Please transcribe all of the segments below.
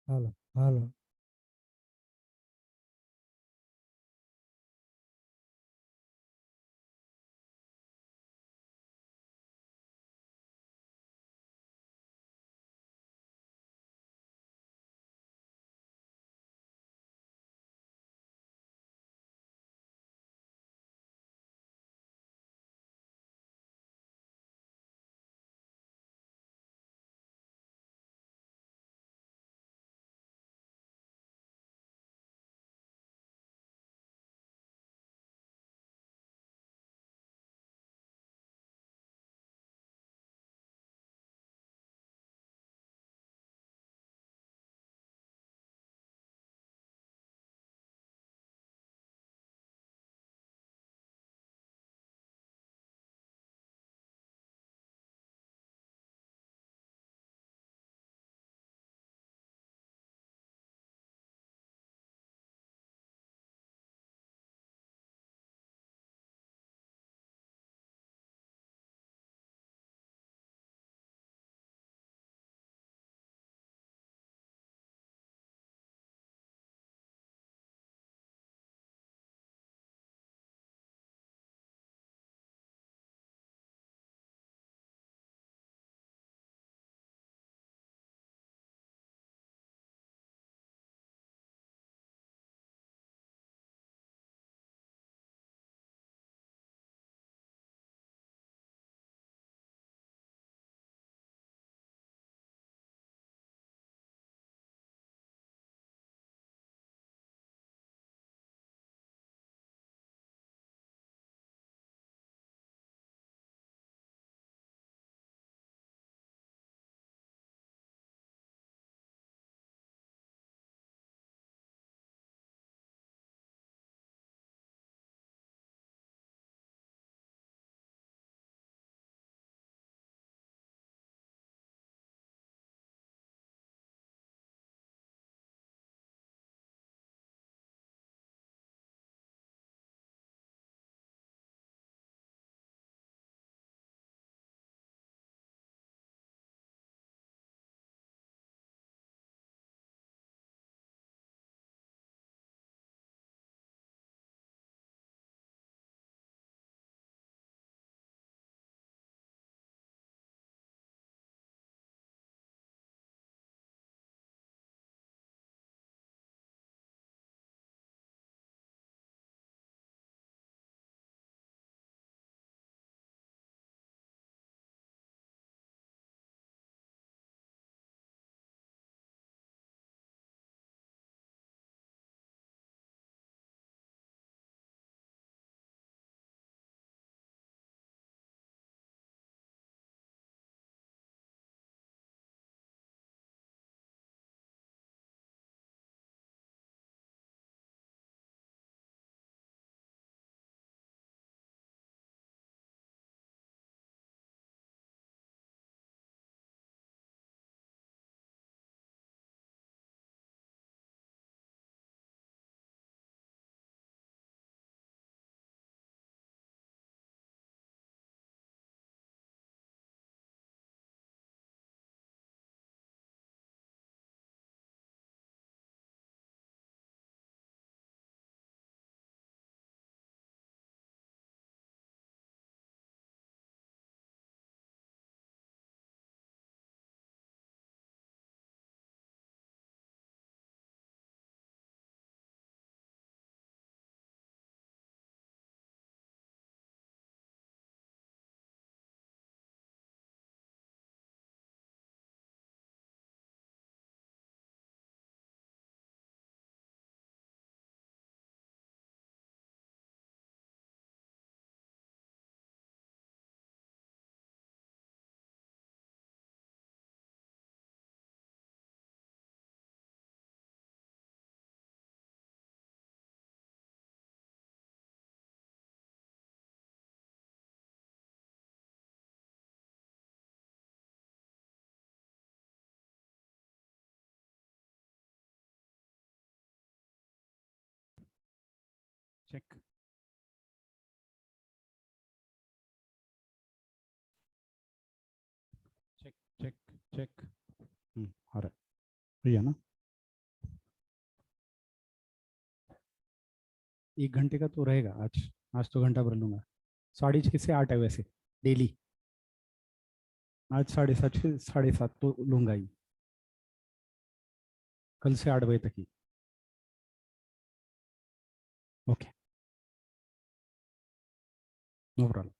Hello hello. Check. Check check check. आ रहा है। भैया ना। 1 घंटे का तो रहेगा आज। आज तो घंटा भर लूंगा। 6:30 से 8 है वैसे डेली। आज 7:30 से 7:30 तो लूंगा ही। कल से 8 बजे तक ही। Okay, no problem.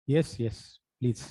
Yes yes, please.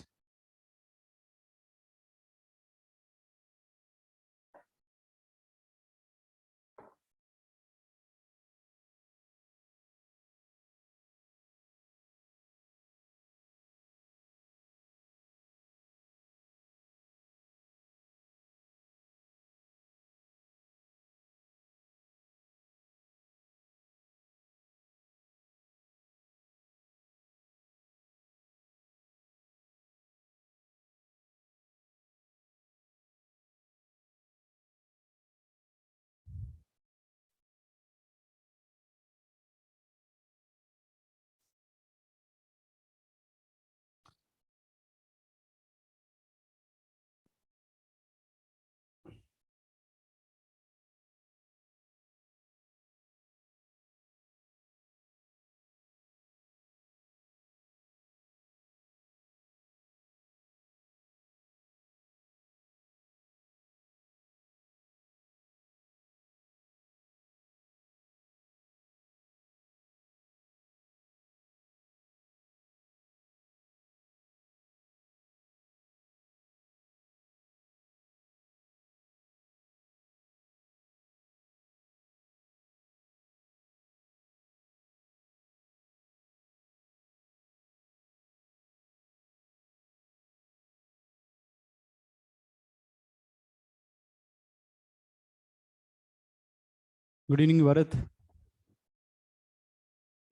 Good evening Bharat,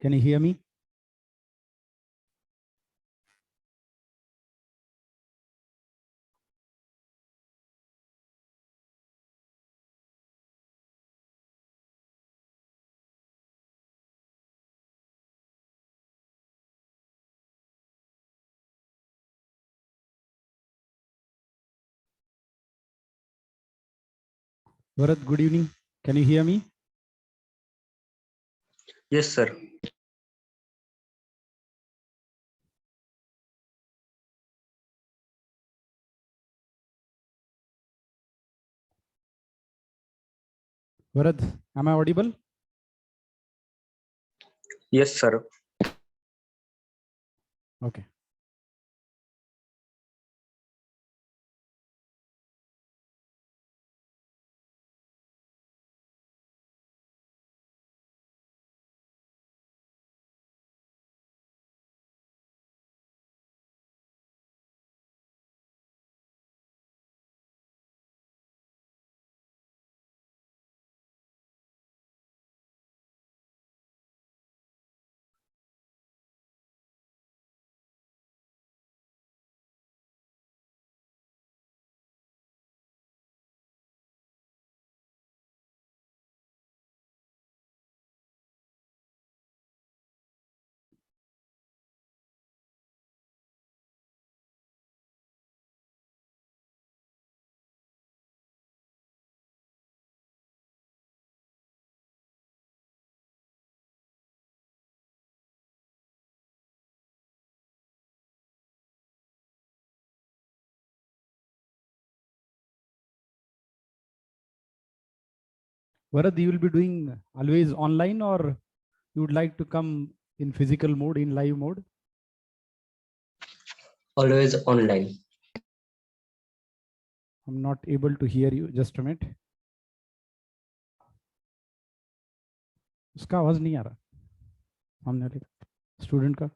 can you hear me? Bharat, good evening, can you hear me? Yes, sir. Bharat, am I audible? Yes, sir. Okay. Bharat, you will be doing always online, or you would like to come in physical mode, in live mode? Always online. I'm not able to hear you. Just a minute. उसका आवाज नहीं आ रहा सामने वाले student का।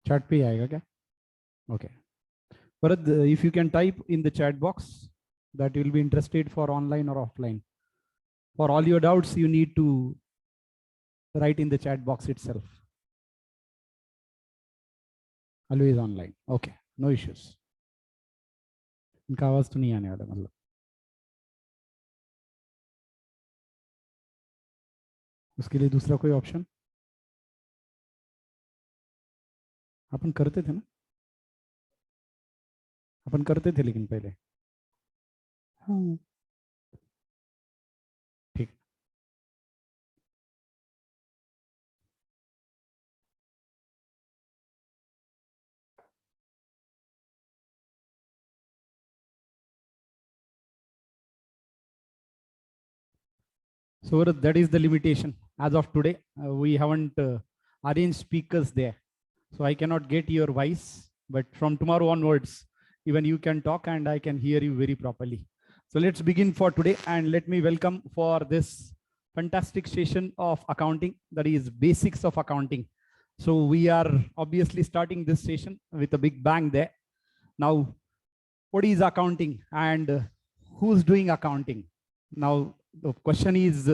Chat पे ही आएगा क्या? Okay Bharat, if you can type in the chat box that you will be interested for online or offline. For all your doubts, you need to write in the chat box itself. Always online. Okay, no issues. इनका आवाज तो नहीं आने वाला मतलब। उसके लिए दूसरा कोई ऑप्शन अपन करते थे ना? अपन करते थे लेकिन पहले। हाँ, ठीक। So that is the limitation. As of today, we haven't arranged speakers there. So I cannot get your voice, but from tomorrow onwards, even you can talk and I can hear you very properly. So let's begin for today, and let me welcome for this fantastic session of accounting, that is basics of accounting. So we are obviously starting this session with a big bang there. Now, what is accounting and who's doing accounting? Now, the question is,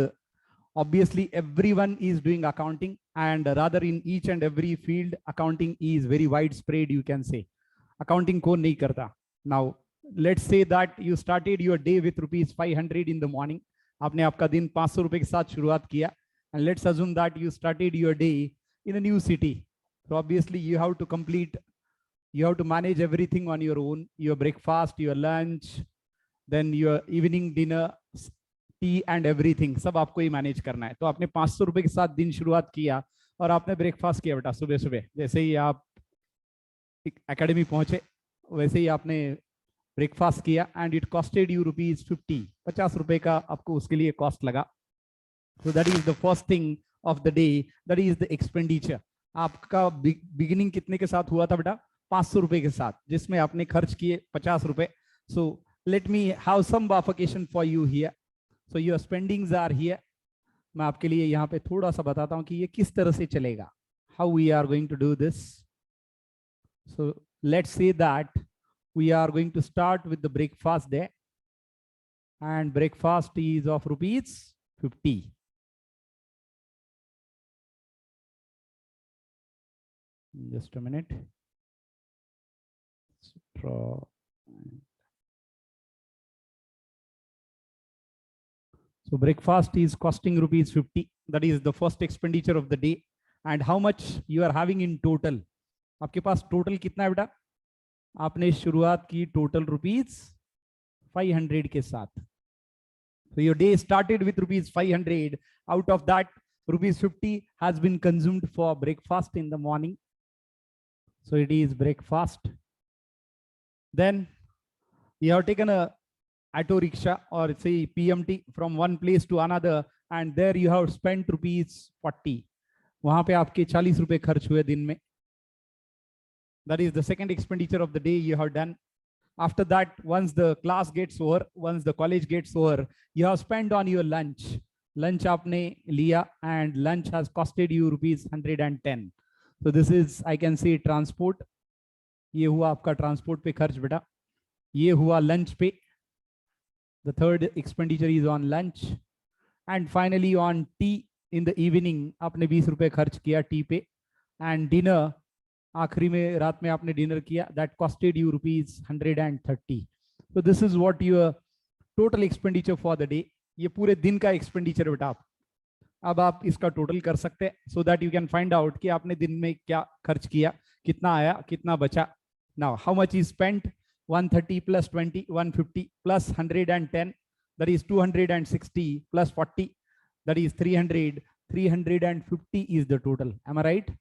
obviously everyone is doing accounting, and rather in each and every field, accounting is very widespread, you can say. Accounting ko nahi karta. Now, let's say that you started your day with rupees 500 in the morning. आपने आपका दिन 500 रुपए के साथ शुरुआत किया, and let's assume that you started your day in a new city. So obviously you have to complete, you have to manage everything on your own, your breakfast, your lunch, then your evening dinner, T and everything, सब आपको ही manage करना है. तो आपने 500 रुपए के साथ दिन शुरुआत किया और आपने ब्रेकफास्ट किया बेटा सुबह सुबह. जैसे ही आप एकेडमी पहुंचे वैसे ही आपने ब्रेकफास्ट किया, एंड इट कॉस्टेड यू ₹50. 50 रुपए का आपको उसके लिए कॉस्ट लगा. सो that is the first thing of the day, that is the expenditure. आपका बिगिनिंग कितने के साथ हुआ था बेटा? 500 रुपए के साथ, जिसमें आपने खर्च किए 50 रुपए. So let me have some bifurcation for you here. So your spendings are here. मैं आपके लिए यहाँ पे थोड़ा सा बताता हूँ कि ये किस तरह से चलेगा. How we are going to do this. So let's say that we are going to start with the breakfast there, and breakfast is of ₹50. Just a minute. So breakfast is costing ₹50. That is the first expenditure of the day. And how much you are having in total? आपके पास total कितना है बेटा? आपने शुरुआत की total ₹500 के साथ. So your day started with ₹500. Out of that, ₹50 has been consumed for breakfast in the morning. So it is breakfast. Then you have taken a auto rickshaw or say PMT from one place to another, and there you have spent ₹40. वहां पे आपके 40 रुपए खर्च हुए दिन में. That is the second expenditure of the day you have done. After that, once the class gets over, once the college gets over, you have spent on your lunch. Lunch आपने लिया, and lunch has costed you ₹110. So this is, I can say, transport. ये हुआ आपका transport पे खर्च बेटा. ये हुआ lunch पे. The third expenditure is on lunch. And finally on tea in the evening, आपने 20 रुपए खर्च किया टी पे. And dinner, आखिरी में रात में आपने डिनर किया, that costed you ₹130. So this is what your total expenditure for the day. ये पूरे दिन का expenditure बेटा. अब आप इसका टोटल कर सकते हैं, so that you can find out कि आपने दिन में क्या खर्च किया, कितना आया, कितना बचा. Now how much is spent? 130 plus 20, 150 plus 110, that is 260 plus 40, that is 300. 350 is the total. Am I right?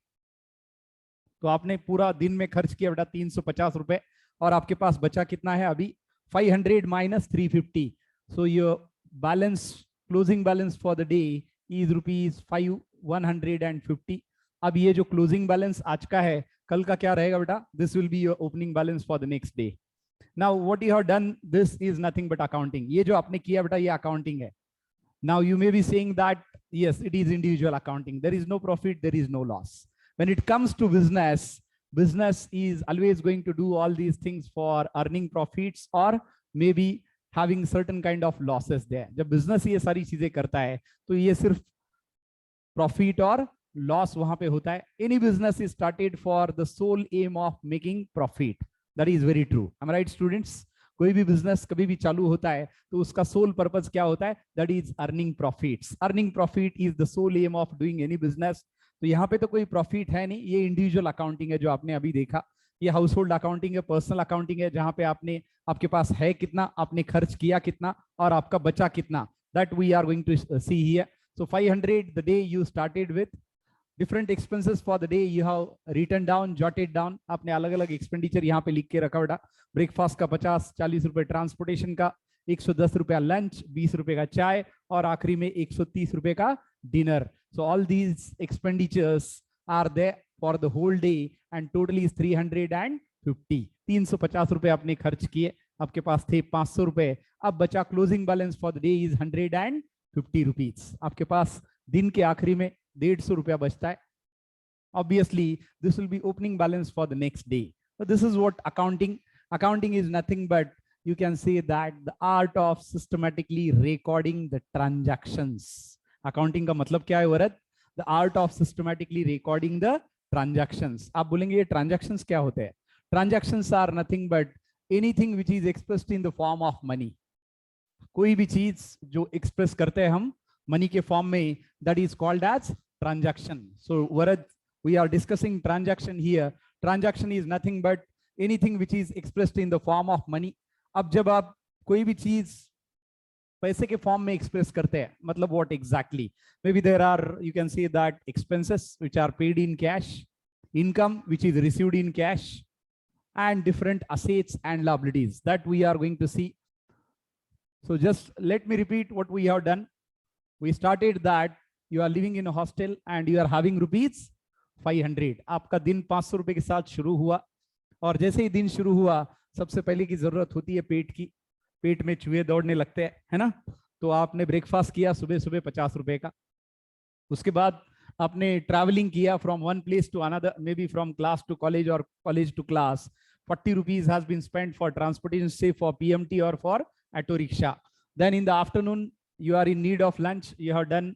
तो आपने पूरा दिन में खर्च किया बेटा 350 रुपए, और आपके पास बचा कितना है अभी? 500 minus 350. So your balance, closing balance for the day is ₹150. अब ये जो closing balance आज का है, कल का क्या रहेगा बेटा? This will be your opening balance for the next day. Now what you have done, this is nothing but accounting. ये जो आपने किया बेटा ये accounting है. Now you may be saying that yes, it is individual accounting. There is no profit, there is no loss. When it comes to business, business is always going to do all these things for earning profits or maybe having certain kind of losses there. जब business ये सारी चीजें करता है तो ये सिर्फ profit और loss वहां पे होता है. Any business is started for the sole aim of making profit. That is very true. Am I right, students? कोई भी बिजनेस कभी भी चालू होता है तो उसका सोल पर्पस क्या होता है? That is earning profits. Earning profit is the sole aim of doing any business. तो यहाँ पे तो कोई प्रॉफिट है नहीं, ये इंडिविजुअल अकाउंटिंग है जो आपने अभी देखा. ये हाउस होल्ड अकाउंटिंग है, पर्सनल अकाउंटिंग है, जहां पे आपने आपके पास है कितना, आपने खर्च किया कितना और आपका बचा कितना, that we are going to see here. So 500 the day you started with, different expenses for the day you have written down, jotted down. आपने अलग अलग एक्सपेंडिचर यहाँ पे लिख के रखा बेटा. ब्रेकफास्ट का 50-40 रुपए, ट्रांसपोर्टेशन का 110 रुपया, लंच 20 रुपए का चाय, और आखिरी में 130 रुपए का dinner. So all these expenditures are there for the whole day and totally is 350. 350 रुपए आपने खर्च किए, आपके पास थे 500 रुपए. अब बचा closing balance for the day is 150 rupees. आपके पास दिन के आखिरी में 150 रुपया बचता है. Obviously, this will be opening balance for the next day. So this is what accounting is nothing but, you can say that the art of systematically recording the transactions. Accounting का मतलब क्या है वरद? The art of systematically recording the transactions. आप बोलेंगे ये transactions क्या होते हैं? Transactions are nothing but anything which is expressed in the form of money. कोई भी चीज जो एक्सप्रेस करते हैं हम मनी के फॉर्म में, that is called as transaction. So Varad, we are discussing transaction here. Transaction is nothing but anything which is expressed in the form of money. अब जब आप कोई भी चीज पैसे के फॉर्म में एक्सप्रेस करते हैं, मतलब what exactly? Maybe there are, you can say that, expenses which are paid in cash, income which is received in cash, and different assets and liabilities that we are going to see. So just let me repeat what we have done. We started that you are living in a hostel and you are having rupees 500. आपका दिन 500 रुपए के साथ शुरू हुआ, और जैसे ही दिन शुरू हुआ सबसे पहले की जरूरत होती है पेट की. पेट में चूहे दौड़ने लगते हैं, है ना? तो आपने ब्रेकफास्ट किया सुबह सुबह 50 रुपए का. उसके बाद आपने ट्रैवलिंग किया from one place to another, maybe from class to college और college to class. 40 rupees has been spent for transportation, say for PMT or for auto rickshaw. Then in the afternoon you are in need of lunch. You have done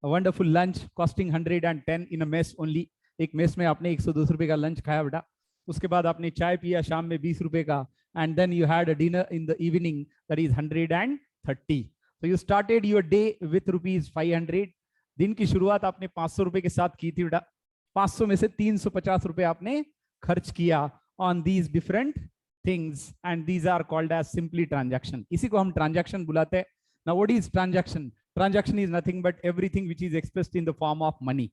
a wonderful lunch costing 110 in a mess only. एक mess में आपने 102 रुपए का lunch खाया बेटा. उसके बाद आपने चाय पिया शाम में 20 रुपए का, and then you had a dinner in the evening, that is 130. So you started your day with rupees 500. दिन की शुरुआत आपने 500 रुपए के साथ की थी बेटा. 500 में से 350 रुपए आपने खर्च किया on these different things, and these are called as simply transaction. इसी को हम transaction बुलाते हैं. Now what is transaction? Transaction is nothing but everything which is expressed in the form of money.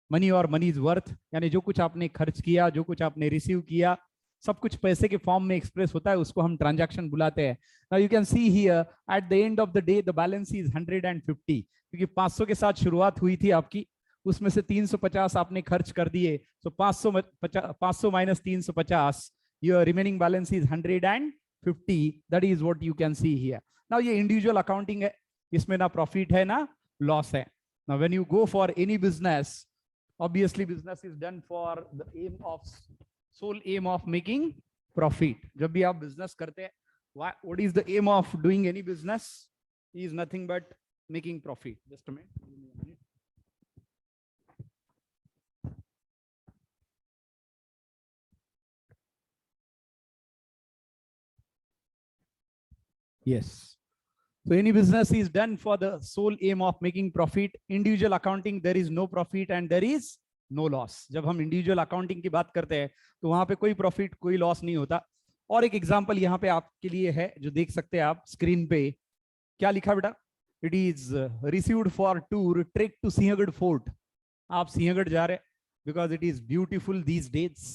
Money or money's worth, यानी जो कुछ आपने खर्च किया, जो कुछ आपने रिसीव किया, सब कुछ पैसे के फॉर्म में एक्सप्रेस होता है, उसको हम ट्रांजैक्शन बुलाते हैं. Now you can see here at the end of the day the balance is 150, क्योंकि 500 के साथ शुरुआत हुई थी आपकी, उसमें से 350 आपने खर्च कर दिए. So 500 minus 350, your remaining balance is 150. That is what you can see here. Now ये इंडिविजुअल अकाउंटिंग है, इसमें ना प्रॉफिट है ना लॉस है. Now when you go for any business, obviously business is done for the sole aim of making profit. जब भी आप बिजनेस करते हैं, what is the aim of doing any business? Is nothing but making profit. Just a minute. Yes. So any business is done for the sole aim of making profit. Individual accounting, there is no profit and there is no loss. जब हम individual accounting की बात करते हैं तो वहां पे कोई प्रॉफिट कोई लॉस नहीं होता. और एक एग्जांपल यहाँ पे आपके लिए है जो देख सकते हैं आप स्क्रीन पे. क्या लिखा बेटा? It is received for tour trek to Sinhagad fort. आप सिंहगढ़ जा रहे हैं because it is beautiful these days,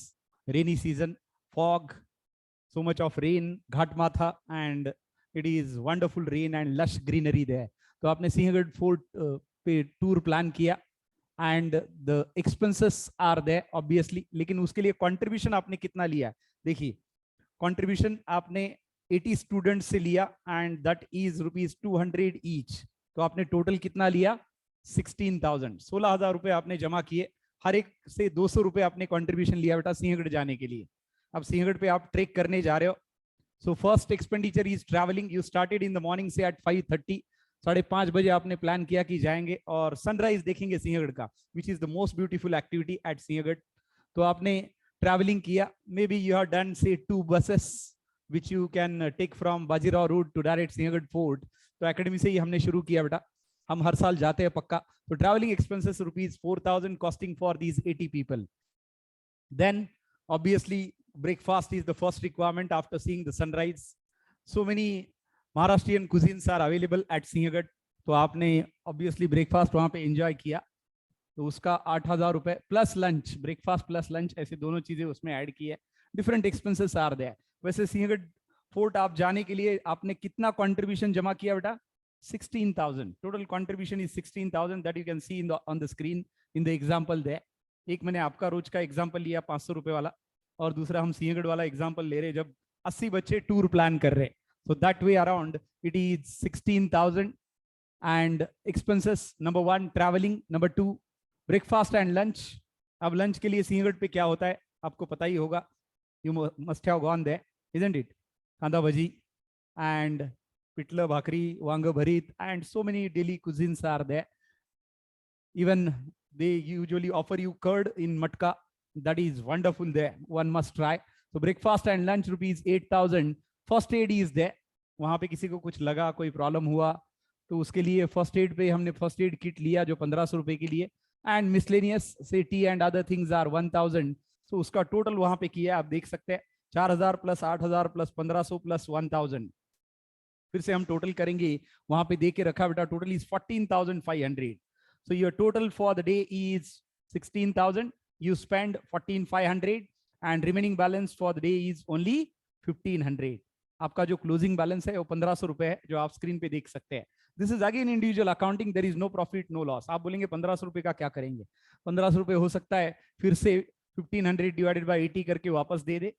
rainy season, fog, so much of rain, ghat matha, and it is wonderful rain and lush greenery there. तो आपने सिंहगढ़ फोर्ट पे tour plan किया and the expenses are there obviously. लेकिन उसके लिए contribution आपने कितना लिया? देखिए कंट्रीब्यूशन आपने 80 स्टूडेंट्स से लिया and that is rupees 200 each. तो आपने टोटल कितना लिया? 16,000. 16,000 रुपए आपने जमा किए. हर एक से 200 रुपए आपने कंट्रीब्यूशन लिया बेटा सिंहगढ़ जाने के लिए. अब सिंहगढ़ पे आप ट्रेक करने जा रहे हो. So first expenditure is travelling. You started in the morning से एट 5:30. 5:30 बजे आपने प्लान किया कि जाएंगे और सनराइज देखेंगे सिंहगढ़ का, which is the most beautiful activity at Sinhagad. तो आपने ट्रैवलिंग किया. May be you have done say 2 buses which you can take from Bajirao road to direct Sinhagad fort. तो एकेडमी से ही हमने शुरू किया बेटा, हम हर साल जाते हैं पक्का. तो travelling expenses rupees 4,000 costing for these 80 people. Then Obviously, breakfast is the first requirement after seeing the sunrise. So many Maharashtrian cuisines are available at Sinhagad. तो आपने obviously breakfast वहाँ पे enjoy किया, तो उसका 8,000 रुपए plus lunch, breakfast plus lunch, ऐसे दोनों चीजें उसमें ऐड की है. Different expenses are there. वैसे सिंहगढ़ फोर्ट आप जाने के लिए आपने कितना कंट्रीब्यूशन जमा किया बेटा? 16,000. Total contribution is 16,000 that you can see in the on the screen in the example there. एक मैंने आपका रोज का एग्जांपल लिया 500 रुपए वाला, और दूसरा हम सिंहगढ़ वाला एग्जांपल ले रहे जब 80 बच्चे टूर प्लान कर रहे. So that way around it is 16,000. And expenses, number 1 travelling, number 2 breakfast and lunch. अब लंच के लिए सिंहगढ़ पे क्या होता है आपको पता ही होगा. You must have gone there, isn't it? Kanda bhaji and pithla bhakri, vang bharit, and so many daily cuisines are there. Even they usually offer you curd in matka. That is wonderful there. One must try. So breakfast and lunch rupees 8,000. First aid is there. वहाँ पे किसी को कुछ लगा, कोई problem हुआ, तो उसके लिए फर्स्ट एड पे हमने फर्स्ट एड किट लिया जो 1,500 रुपए के लिए. एंड मिसलेनियस से tea and other things are 1,000. सो उसका टोटल वहां पे किया, आप देख सकते हैं 4,000 प्लस 8,000 प्लस 1,500 प्लस 1,000. फिर से हम टोटल करेंगे, वहां पे दे के रखा बेटा, total is 14,500. So your total for the day is 16,000. You spend 14,500 and remaining balance for the day is only 1,500. आपका जो क्लोजिंग बैलेंस है वो 1,500 रुपए है, जो आप स्क्रीन पे देख सकते हैं. This is again individual accounting. There is no profit no loss. आप बोलेंगे 1,500 रुपए का क्या करेंगे? 1,500 रुपए हो सकता है फिर से 1,500 डिवाइडेड बाय 80 करके वापस दे दे,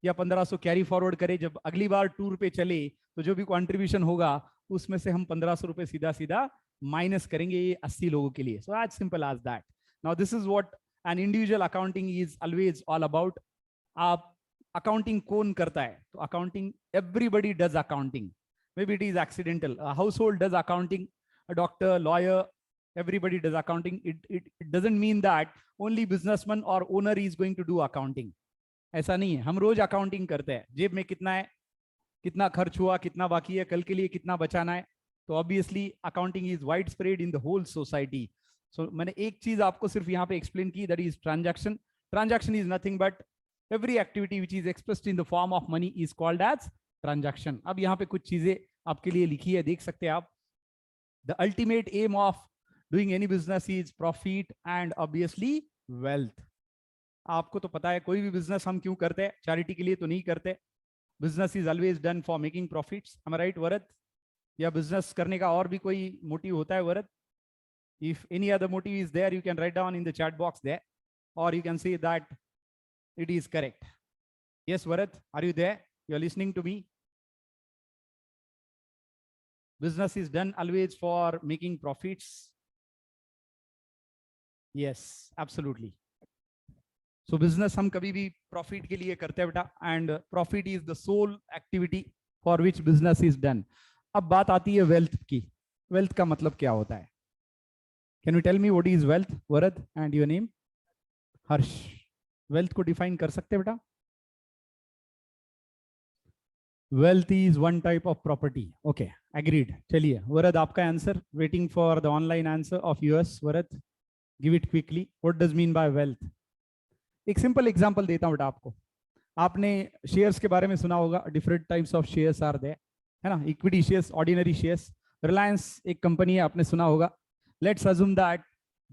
या 1,500 कैरी फॉरवर्ड करे. जब अगली बार टूर पे चले तो जो भी कॉन्ट्रीब्यूशन होगा उसमें से हम 1,500 रुपए सीधा सीधा माइनस करेंगे ये 80 लोगों के लिए. So as simple as that. Now this is what an individual accounting is always all about. आप अकाउंटिंग कौन करता है? तो accounting, everybody does accounting. May be it is accidental. Household does accounting, a doctor, lawyer, everybody does accounting. It doesn't mean that only businessman or owner is going to do accounting. ऐसा नहीं है. हम रोज accounting करते हैं. जेब में कितना है, कितना खर्च हुआ, कितना बाकी है, कल के लिए कितना बचाना है. तो obviously accounting is wide spread in the whole society. So मैंने एक चीज आपको सिर्फ यहाँ पे एक्सप्लेन की, that is transaction. Transaction is nothing but every activity which is expressed in the form of money is called as transaction. अब यहाँ पे कुछ चीजें आपके लिए लिखी है, देख सकते हैं आप. The ultimate aim of doing any business is profit and obviously wealth. आपको तो पता है कोई भी बिजनेस हम क्यों करते हैं? चैरिटी के लिए तो नहीं करते. Business is always done for making profits. am I right वरद? या बिजनेस करने का और भी कोई मोटिव होता है Varad? If any other motive is there you can write down in the chat box there, और you can say that it is correct. Yes Varad, are you there? You are listening to me? Business is done always for making profits. Yes, absolutely. So business हम कभी भी profit के लिए करते हैं बेटा, and profit is the sole activity for which business is done. अब बात आती है wealth की. Wealth का मतलब क्या होता है? Can you tell me what is wealth, Varad, and your name? Harsh. Wealth को define कर सकते हैं बेटा? Wealth is one type of property. Okay, agreed. चलिए वरद आपका answer. Waiting for the online answer of yours. Varad, give it quickly. What does mean by wealth? एक simple example देता हूँ बेटा आपको. आपने शेयर्स के बारे में सुना होगा. Different types of shares are there, है ना? Equity shares, ordinary shares. Reliance एक कंपनी है, आपने सुना होगा. लेट्स अज्यूम दैट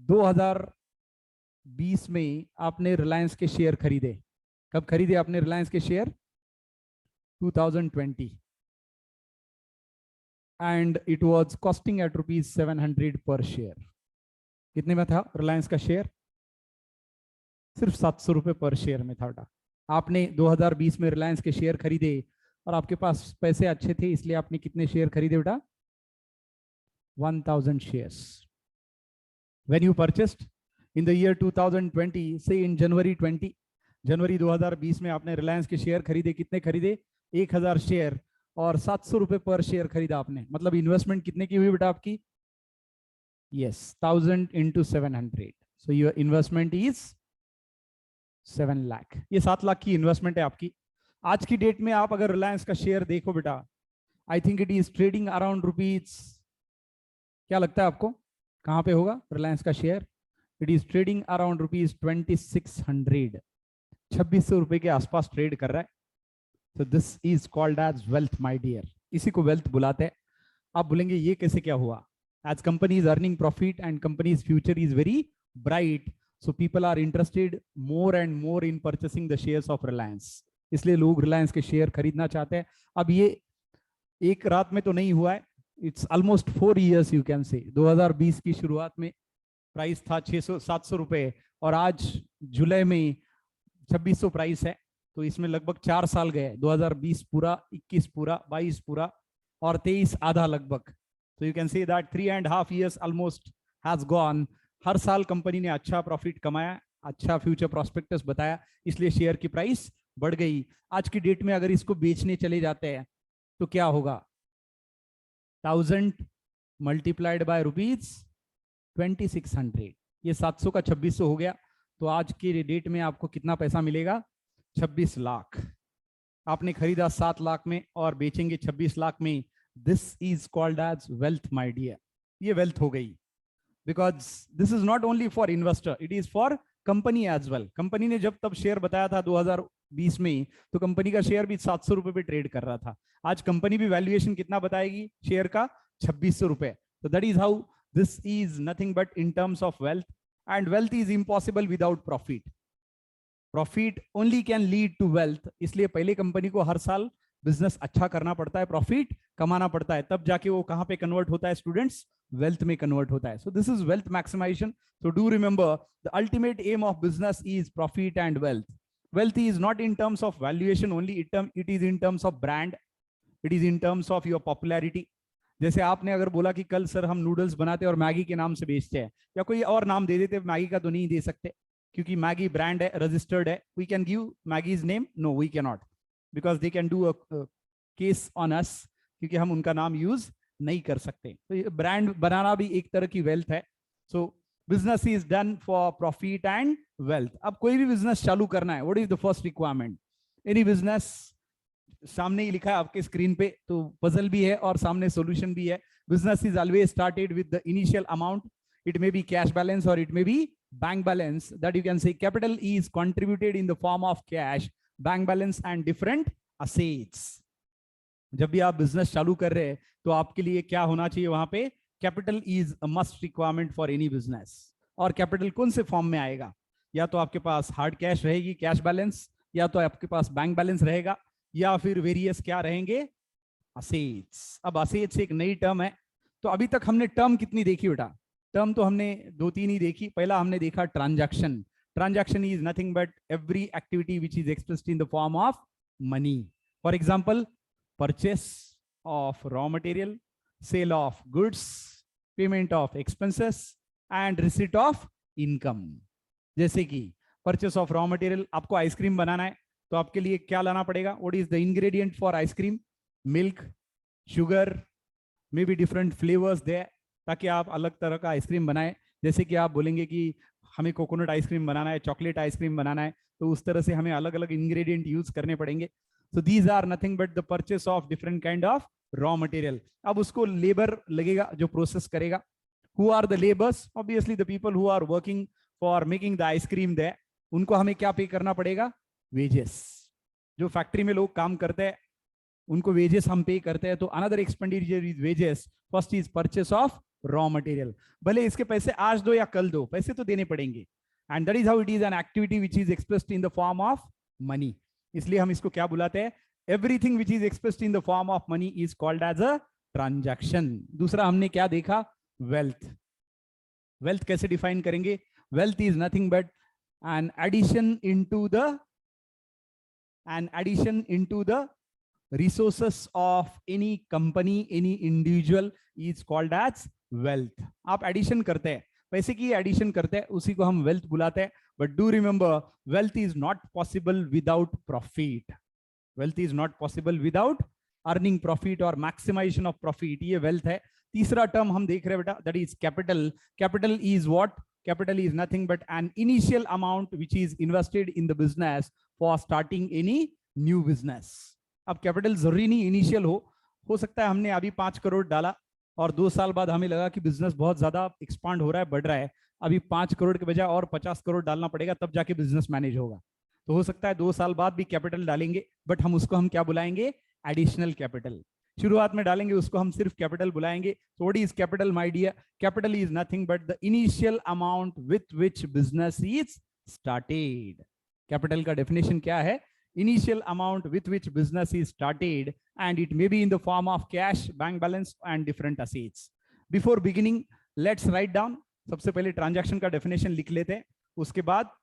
2020 में आपने रिलायंस के शेयर खरीदे. कब खरीदे आपने रिलायंस के share? 2020. And it was costing at ₹700 per share. कितने में था रिलायंस का शेयर? सिर्फ 700 रुपए पर शेयर में था बेटा. आपने 2020 में रिलायंस के शेयर खरीदे और आपके पास पैसे अच्छे थे, इसलिए आपने कितने शेयर खरीदे बेटा? 1000 shares. When you purchased in the year 2020, say in January 20, जनवरी 2020 में आपने रिलायंस के शेयर खरीदे. कितने खरीदे? 1000 शेयर, और 700 रुपए पर शेयर खरीदा आपने. मतलब इन्वेस्टमेंट कितने की हुई बेटा आपकी? Yes, 1000 into 700. So your investment is 7 lakh. ये 7 लाख की इन्वेस्टमेंट है आपकी. आज की डेट में आप अगर रिलायंस का शेयर देखो बेटा, I think it is trading around rupees, क्या लगता है आपको कहां पे होगा रिलायंस का share? It is trading around ₹2600. 2600 रुपए के आसपास ट्रेड कर रहा है. So this is called as wealth, my dear. इसी को wealth बुलाते हैं. आप बोलेंगे ये कैसे क्या हुआ? As company is earning profit and company's future is very bright, so people are interested more and more in purchasing the shares of Reliance. इसलिए लोग Reliance के शेयर खरीदना चाहते हैं. अब ये एक रात में तो नहीं हुआ है. It's almost 4 years you can say. 2020 की शुरुआत में प्राइस था 600-700 रुपए और आज जुलाई में 2600 प्राइस है. तो इसमें लगभग 4 साल गए. 2020 पूरा, 21 पूरा, 22 पूरा और 23 आधा लगभग. तो you can say that 3.5 years almost has gone. हर साल कंपनी ने अच्छा प्रॉफिट कमाया, अच्छा फ्यूचर प्रोस्पेक्टस बताया, इसलिए शेयर की प्राइस बढ़ गई. आज की डेट में अगर इसको बेचने चले जाते हैं तो क्या होगा? 1000 मल्टीप्लाइड बाय रुपीज 2600. ये 700 का 2600 हो गया. तो आज की डेट में आपको कितना पैसा मिलेगा? 26 लाख. आपने खरीदा 7 लाख में और बेचेंगे 26 लाख में. This is called as wealth my dear. ये वेल्थ हो गई. Because this is not only for investor, it is for company as well. Company ने जब तब शेयर बताया था 2020 में, तो कंपनी का शेयर भी 700 रुपए पे ट्रेड कर रहा था. आज कंपनी भी वैल्यूएशन कितना बताएगी शेयर का? 2600 रुपए. तो that is how this is nothing but in terms of wealth. And wealth is impossible without profit. Profit only can lead to wealth. इसलिए पहले कंपनी को हर साल बिजनेस अच्छा करना पड़ता है, प्रॉफिट कमाना पड़ता है, तब जाके वो कहां पे कन्वर्ट होता है स्टूडेंट्स? वेल्थ में कन्वर्ट होता है. So this is wealth maximization. So do remember the ultimate aim of business is profit and wealth. Wealth is not in terms of valuation only, it is in terms of brand, it is in terms of your popularity. जैसे आपने अगर बोला कि कल sir हम noodles बनाते और Maggi के नाम से बेचते हैं, या कोई और नाम दे देते, मैगी का तो नहीं दे सकते क्योंकि मैगी ब्रांड है, रजिस्टर्ड है. We can give Maggi's name? No, we can not, because they can do a case on us, क्योंकि हम उनका नाम यूज नहीं कर सकते. तो ब्रांड बनाना भी एक तरह की वेल्थ है. सो business is done for profit and wealth. अब कोई भी बिजनेस चालू करना है, what is the first requirement? Any business, सामने ही लिखा है आपके स्क्रीन पे, तो पजल भी है और सामने सॉल्यूशन भी है. Business is always started with the initial amount. It may be cash balance और it may be bank balance. That you can say capital is contributed in the form of cash, bank balance and different assets. जब भी आप business चालू कर रहे हैं तो आपके लिए क्या होना चाहिए वहां पे? Capital is a must requirement for any business. और कैपिटल कौन से फॉर्म में आएगा? या तो आपके पास हार्ड कैश रहेगी, कैश बैलेंस, या तो आपके पास बैंक बैलेंस रहेगा, या फिर वेरियस क्या रहेंगे? असेट्स. अब असेट्स एक नई टर्म है. तो अभी तक हमने टर्म कितनी देखी बेटा? टर्म तो हमने 2-3 ही देखी. पहला हमने देखा transaction. Transaction is nothing but every activity which is expressed in the form of money. For example, purchase of raw material, sale of goods, payment of expenses and receipt of income. जैसे कि purchase of raw material, आपको ice cream बनाना है तो आपके लिए क्या लाना पड़ेगा? What is the ingredient for ice cream? Milk, sugar, may be different flavours there, ताकि आप अलग तरह का आइसक्रीम बनाएं. जैसे कि आप बोलेंगे कि हमें कोकोनट आइसक्रीम बनाना है, चॉकलेट आइसक्रीम बनाना है, तो उस तरह से हमें अलग अलग इंग्रेडिएंट यूज करने पड़ेंगे. So these are nothing but the purchase of different kind of raw material. अब उसको लेबर लगेगा जो प्रोसेस करेगा. Who are the laborers? Obviously the people who are working for making the ice cream there. उनको हमें क्या पे करना पड़ेगा? वेजेस. जो फैक्ट्री में लोग काम करते हैं उनको वेजेस हम पे करते हैं. तो another expenditure is wages. First is purchase of raw material. भले इसके पैसे आज दो या कल दो, पैसे तो देने पड़ेंगे. And that is how it is an activity which is expressed in the form of money. इसलिए हम इसको क्या बुलाते हैं? Everything which is expressed in the form of money is called as a transaction. दूसरा हमने क्या देखा? वेल्थ. वेल्थ कैसे डिफाइन करेंगे? Wealth is nothing but an addition into the resources of any company, any individual is called as wealth. आप addition करते हैं, पैसे की एडिशन करते हैं, उसी को हम वेल्थ बुलाते हैं. But do remember, wealth is not possible without profit. Wealth is not possible without earning profit और मैक्सिमाइजेशन ऑफ प्रॉफिट. ये वेल्थ है. तीसरा टर्म हम देख रहे हैं बेटा, that is capital. Capital is what? Capital is nothing but an initial amount which is invested in the business for starting any new business. अब कैपिटल जरूरी नहीं इनिशियल हो सकता है हमने अभी 5 करोड़ डाला और 2 साल बाद हमें लगा कि बिजनेस बहुत ज्यादा एक्सपांड हो रहा है, बढ़ रहा है, अभी 5 करोड़ के बजाय और 50 करोड़ डालना पड़ेगा, तब जाके बिजनेस मैनेज होगा. तो हो सकता है 2 साल बाद भी कैपिटल डालेंगे, बट हम क्या बुलाएंगे? Additional capital. शुरुआत में डालेंगे उसको हम सिर्फ कैपिटल बुलाएंगे। So what is capital, my dear? Capital is nothing but the initial amount with which business is started. Capital का definition क्या है? Initial amount with which business is started, and it may be in the form of cash, bank balance, and different assets. Before beginning, let's write down. सबसे पहले transaction का definition लिख लेते हैं, उसके बाद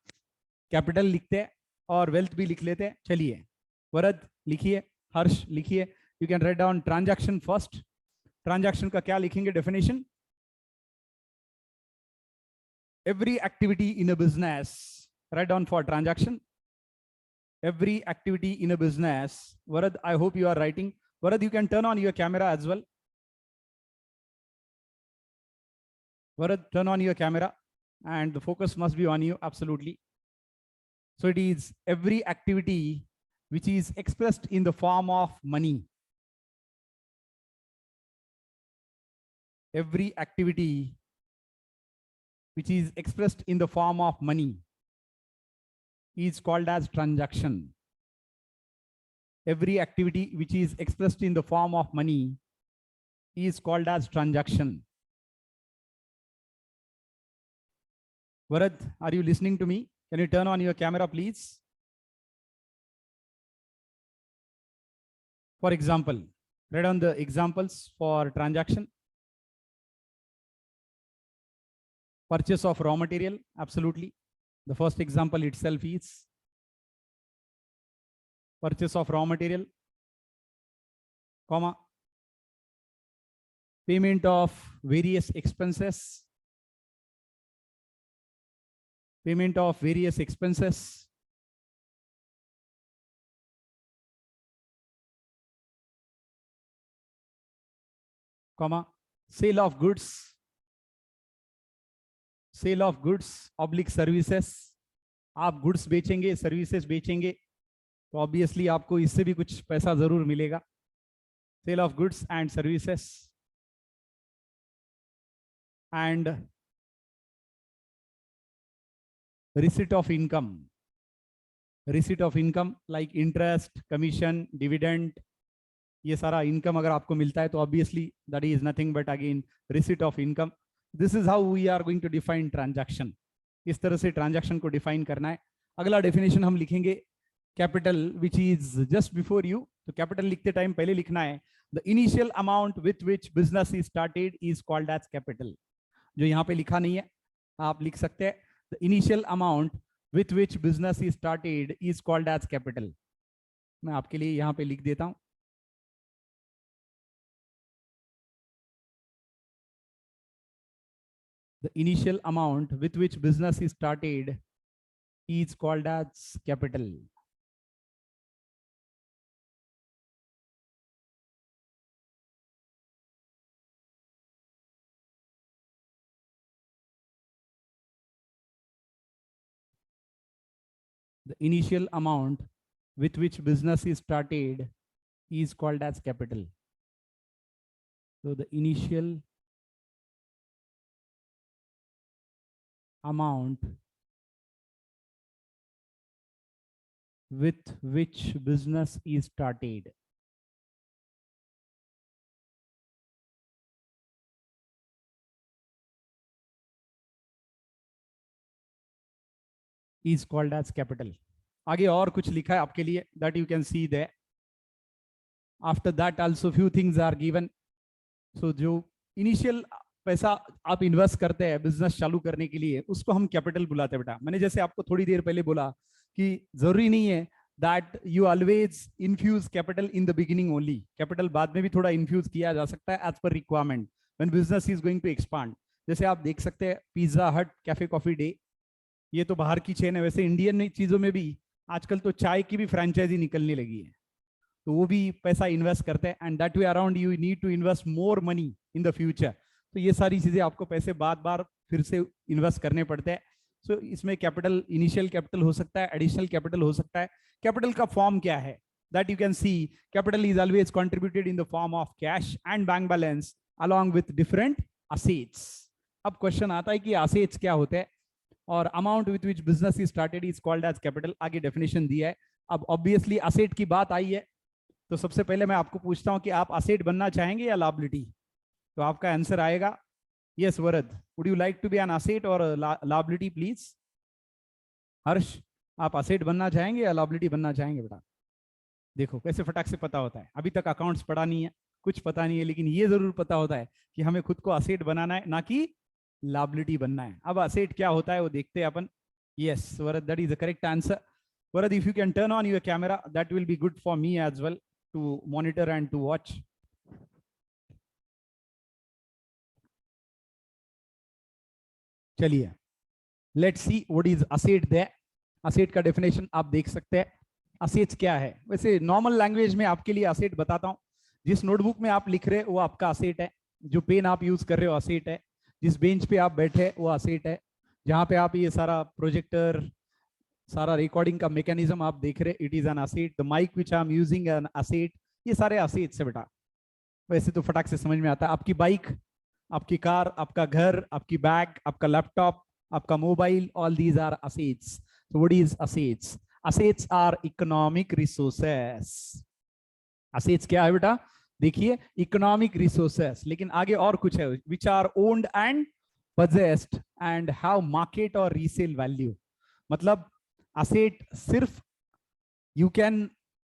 कैपिटल लिखते हैं और वेल्थ भी लिख लेते हैं। चलिए वरद लिखिए, हर्ष लिखिए। You can write down transaction first. Transaction का क्या लिखेंगे definition? Every activity in a business, write down for transaction, every activity in a business. Varad, I hope you are writing. Varad, you can turn on your camera as well. Varad, turn on your camera and the focus must be on you. Absolutely. So it is every activity which is expressed in the form of money. Every activity which is expressed in the form of money is called as transaction. Every activity which is expressed in the form of money is called as transaction. Varad, are you listening to me? Can you turn on your camera, please? For example, write down the examples for transaction. Purchase of raw material, absolutely. The first example itself is purchase of raw material, comma, payment of various expenses, payment of various expenses, comma, sale of goods, sale of goods oblique services. आप goods बेचेंगे, services बेचेंगे, तो obviously आपको इससे भी कुछ पैसा जरूर मिलेगा। Sale of goods and services and receipt of income. Receipt of income like interest, commission, dividend, ये सारा इनकम अगर आपको मिलता है तो obviously that is nothing but again receipt of income. This is how we are going to define transaction. इस तरह से ट्रांजैक्शन को डिफाइन करना है। अगला डेफिनेशन हम लिखेंगे capital, which is just before you. तो कैपिटल लिखते टाइम पहले लिखना है the initial amount with which business is started is called as capital. जो यहाँ पे लिखा नहीं है आप लिख सकते हैं the initial amount with which business is started is called as capital. मैं आपके लिए यहाँ पे लिख देता हूँ the initial amount with which business is started is called as capital. The initial amount with which business is started is called as capital. So the initial amount with which business is started is called as capital. आगे और कुछ लिखा है आपके लिए that you can see there. After that also few things are given. So जो initial पैसा आप इन्वेस्ट करते हैं बिजनेस चालू करने के लिए, उसको हम कैपिटल बुलाते हैं बेटा। मैंने जैसे आपको थोड़ी देर पहले बोला कि जरूरी नहीं है that you always infuse capital in the beginning only. Capital बाद में भी थोड़ा इन्फ्यूज किया जा सकता है as per requirement when business is going to expand. जैसे आप देख सकते हैं पिज्जा हट, कैफे कॉफी डे, ये तो बाहर की चेन है। वैसे इंडियन चीजों में भी आजकल तो चाय की भी फ्रेंचाइजी निकलने लगी है, तो वो भी पैसा इन्वेस्ट करते हैं and that way around you need to invest more money in the future. तो ये सारी चीजें आपको पैसे बार फिर से इन्वेस्ट करने पड़ते हैं। सो इसमें कैपिटल इनिशियल कैपिटल हो सकता है, एडिशनल कैपिटल हो सकता है। कैपिटल का फॉर्म क्या है that you can see, capital is always contributed in the form of cash and bank balance along with different assets. अब क्वेश्चन आता है कि असेट्स क्या होते हैं और amount with which business is started is called as capital, आगे definition दिया है। अब ऑब्वियसली असेट की बात आई है, तो सबसे पहले मैं आपको पूछता हूं कि आप असेट बनना चाहेंगे या लायबिलिटी? तो आपका आंसर आएगा yes Varad, would you like to be an asset और लायबिलिटी प्लीज? हर्ष, आप असेट बनना चाहेंगे या लायबिलिटी बनना चाहेंगे बेटा? देखो कैसे फटाक से पता होता है, अभी तक अकाउंट्स पढ़ा नहीं है, कुछ पता नहीं है, लेकिन ये जरूर पता होता है कि हमें खुद को असेट बनाना है, ना कि लायबिलिटी बनना है। अब असेट क्या होता है वो देखते हैं अपन। Yes Varad, that is the correct answer. Varad, if you can turn on your camera, that will be good for me as well to monitor and to watch. चलिए, let's see what is asset there. Asset का definition आप देख सकते हैं। Assets क्या है? वैसे normal language में आपके लिए असेट बताता हूं। जिस नोटबुक में आप लिख रहे हैं वो आपका असेट है, जो पेन आप यूज कर रहे हो असेट है, जिस बेंच पे आप बैठे हैं वो असेट है, जहां पे आप ये सारा प्रोजेक्टर, सारा रिकॉर्डिंग का मैकेनिज्म आप देख रहे हैं, it is an asset. The mic which I am using an asset, ये सारे असेट्स है बेटा। वैसे तो फटाक से समझ में आता है। आपकी बाइक, आपकी कार, आपका घर, आपकी बैग, आपका लैपटॉप, आपका mobile, all these are assets. So what is assets? Assets are economic resources. Assets क्या है बेटा? देखिए, economic resources, लेकिन आगे और कुछ है, which are owned and possessed and have market or resale value. मतलब asset सिर्फ you can,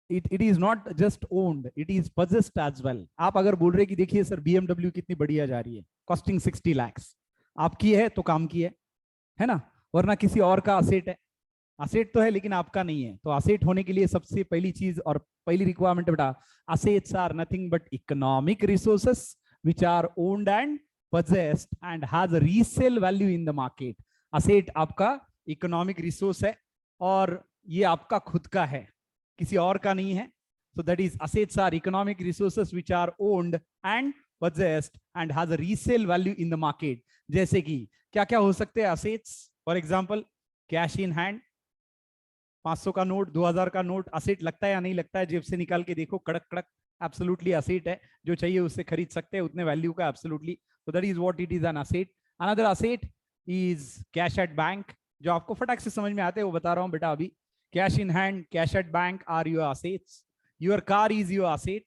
it is not just owned, it is possessed as well. आप अगर बोल रहे कि देखिए सर BMW कितनी बढ़िया जा रही है, costing 60 lakhs, आपकी है तो काम की है ना, वरना किसी और का असेट है। असेट तो है लेकिन आपका नहीं है। तो असेट होने के लिए सबसे पहली चीज और पहली रिक्वायरमेंट बेटा, assets are nothing but economic resources which are owned and possessed and has a resale value in the market. Asset आपका इकोनॉमिक रिसोर्स है और ये आपका खुद का है, किसी और का नहीं है। So that is assets are economic resources which are owned and possessed and has a resale value in the market. जैसे कि क्या क्या हो सकते हैं assets? For example, cash in hand, 500 का नोट, 2000 का नोट, असेट लगता है या नहीं लगता है? जेब से निकाल के देखो, कड़क कड़क, एब्सोल्युटली असेट है, जो चाहिए उससे खरीद सकते हैं, उतने वैल्यू का, एब्सोल्युटली। तो that is what it is, an asset. Another asset is cash at bank, जो आपको फटाक से समझ में आते हैं वो बता रहा हूं बेटा अभी। Cash in hand, cash at bank are your assets. Your car is your asset.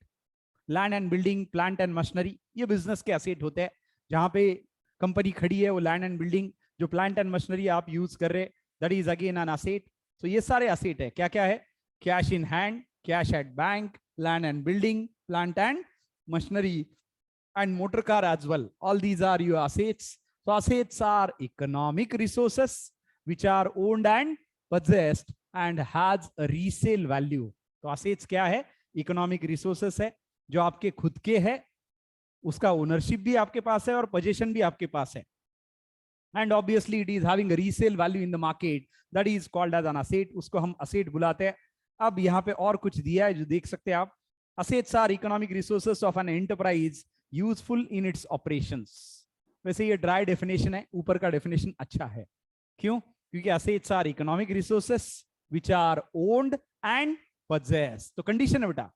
Land and building, plant and machinery, ये बिजनेस के असेट होते हैं। जहां पे कंपनी खड़ी है वो लैंड एंड बिल्डिंग, जो प्लांट एंड मशीनरी आप यूज कर रहे, that is again an asset. तो ये सारे असेट है। क्या क्या है? Cash in hand, cash at bank, land and building, plant and machinery, and motor car as well. All these are your assets. So assets are economic resources which are owned and possessed and has a resale value. तो assets क्या है? Economic resources है, जो आपके खुद के है, उसका ओनरशिप भी आपके पास है और पोजीशन भी आपके पास है, and obviously it is having a resale value in the market, that is called as an asset. उसको हम asset बुलाते हैं। अब यहाँ पे और कुछ दिया है जो देख सकते हैं आप। assets are economic resources of an enterprise useful in its operations. वैसे ये ड्राई डेफिनेशन है, ऊपर का डेफिनेशन अच्छा है। क्यों? क्योंकि assets are economic resources which are owned and possessed. तो कंडीशन है बेटा,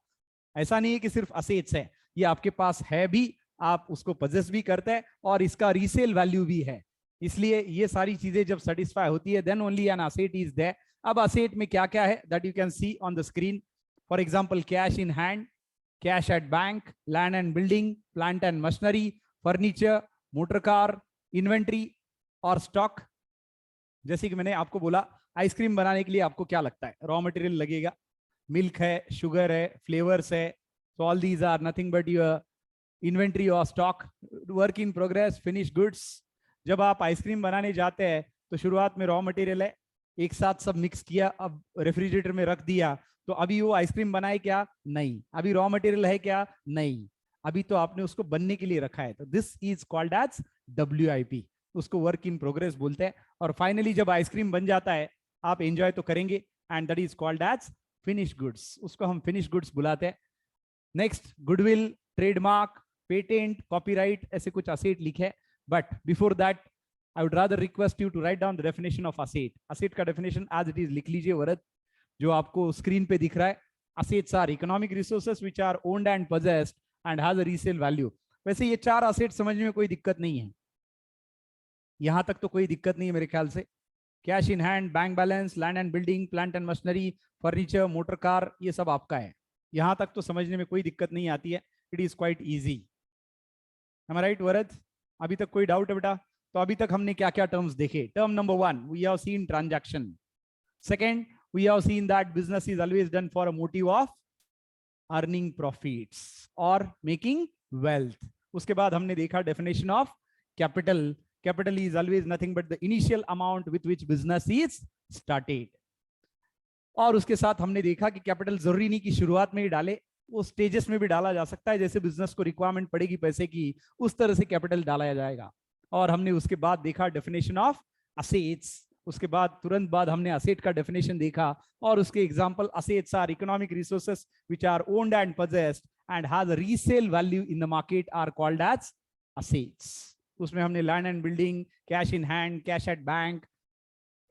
ऐसा नहीं है कि सिर्फ assets है, ये आपके पास है भी, आप उसको possess भी करते हैं और इसका रीसेल वैल्यू भी है। इसलिए ये सारी चीजें जब सेटिस्फाई होती है, then only an asset is there. अब असेट में क्या क्या है, that you can see on the screen. For example, cash in hand, cash at bank, land and building, plant and machinery, furniture, motor car, inventory और stock. जैसे कि मैंने आपको बोला, आइसक्रीम बनाने के लिए आपको क्या लगता है? रॉ मटेरियल लगेगा, मिल्क है, शुगर है, फ्लेवर्स है। So all these are nothing but your inventory और stock, work in progress, finish goods. जब आप आइसक्रीम बनाने जाते हैं तो शुरुआत में रॉ मटेरियल है, एक साथ सब मिक्स किया, अब रेफ्रिजरेटर में रख दिया, तो अभी वो आइसक्रीम बनाए क्या? नहीं। अभी रॉ मटेरियल है क्या? नहीं। अभी तो आपने उसको बनने के लिए रखा है। तो this is called as WIP, उसको वर्क इन प्रोग्रेस बोलते हैं। और फाइनली जब आइसक्रीम बन जाता है, आप एंजॉय तो करेंगे, and that is called as finish goods, उसको हम फिनिश गुड्स बुलाते हैं। Next, goodwill, trademark, patent, copyright, ऐसे कुछ असेट लिखे। But before that, I would rather request you to write down the definition of asset. Asset का definition as it is लिख लीजिए वरद, जो आपको स्क्रीन पे दिख रहा है। Assets are economic resources which are owned and possessed and has a resale value. वैसे ये चार assets समझने में कोई दिक्कत नहीं है, यहां तक तो कोई दिक्कत नहीं है मेरे ख्याल से। Cash in hand, bank balance, land and building, plant and machinery, furniture, motor car, ये सब आपका है। यहां तक तो समझने में कोई दिक्कत नहीं आती है, it is quite easy. Am I right Varad? अभी तक कोई डाउट है बेटा? तो अभी तक हमने क्या क्या टर्म्स देखे? Term number 1, we have seen transaction. Second, we have seen that business is always done for a motive of earning profits और मेकिंग वेल्थ। उसके बाद हमने देखा definition of capital. Capital is always nothing but the initial amount with which business is started. और उसके साथ हमने देखा कि कैपिटल जरूरी नहीं कि शुरुआत में ही डाले, वो स्टेजेस में भी डाला जा सकता है। जैसे बिजनेस को रिक्वायरमेंट पड़ेगी पैसे की, उस तरह से कैपिटल डाला जाएगा। और हमने उसके बाद देखा डेफिनेशन ऑफ असेट्स। उसके बाद तुरंत बाद हमने असेट का डेफिनेशन देखा, और उसके example assets are economic resources which are owned and possessed and has a resale value in the market are called as assets. उसमें हमने land and building, cash in hand, cash at bank,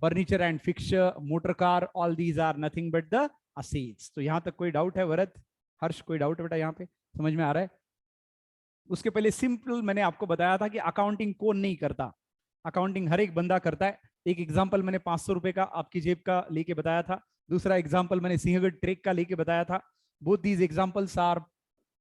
furniture and fixture, motor car, all these are nothing but the assets. तो यहां तक कोई doubt है वरद, हर्ष? कोई doubt है बेटा यहाँ पे? समझ में आ रहा है? उसके पहले सिंपल मैंने आपको बताया था कि अकाउंटिंग कौन नहीं करता। अकाउंटिंग हर एक बंदा करता है। एक एग्जांपल मैंने 500 रुपए का आपकी जेब का लेके बताया था, दूसरा एग्जांपल मैंने सिंहगढ़ ट्रेक का लेके बताया था। Both these examples are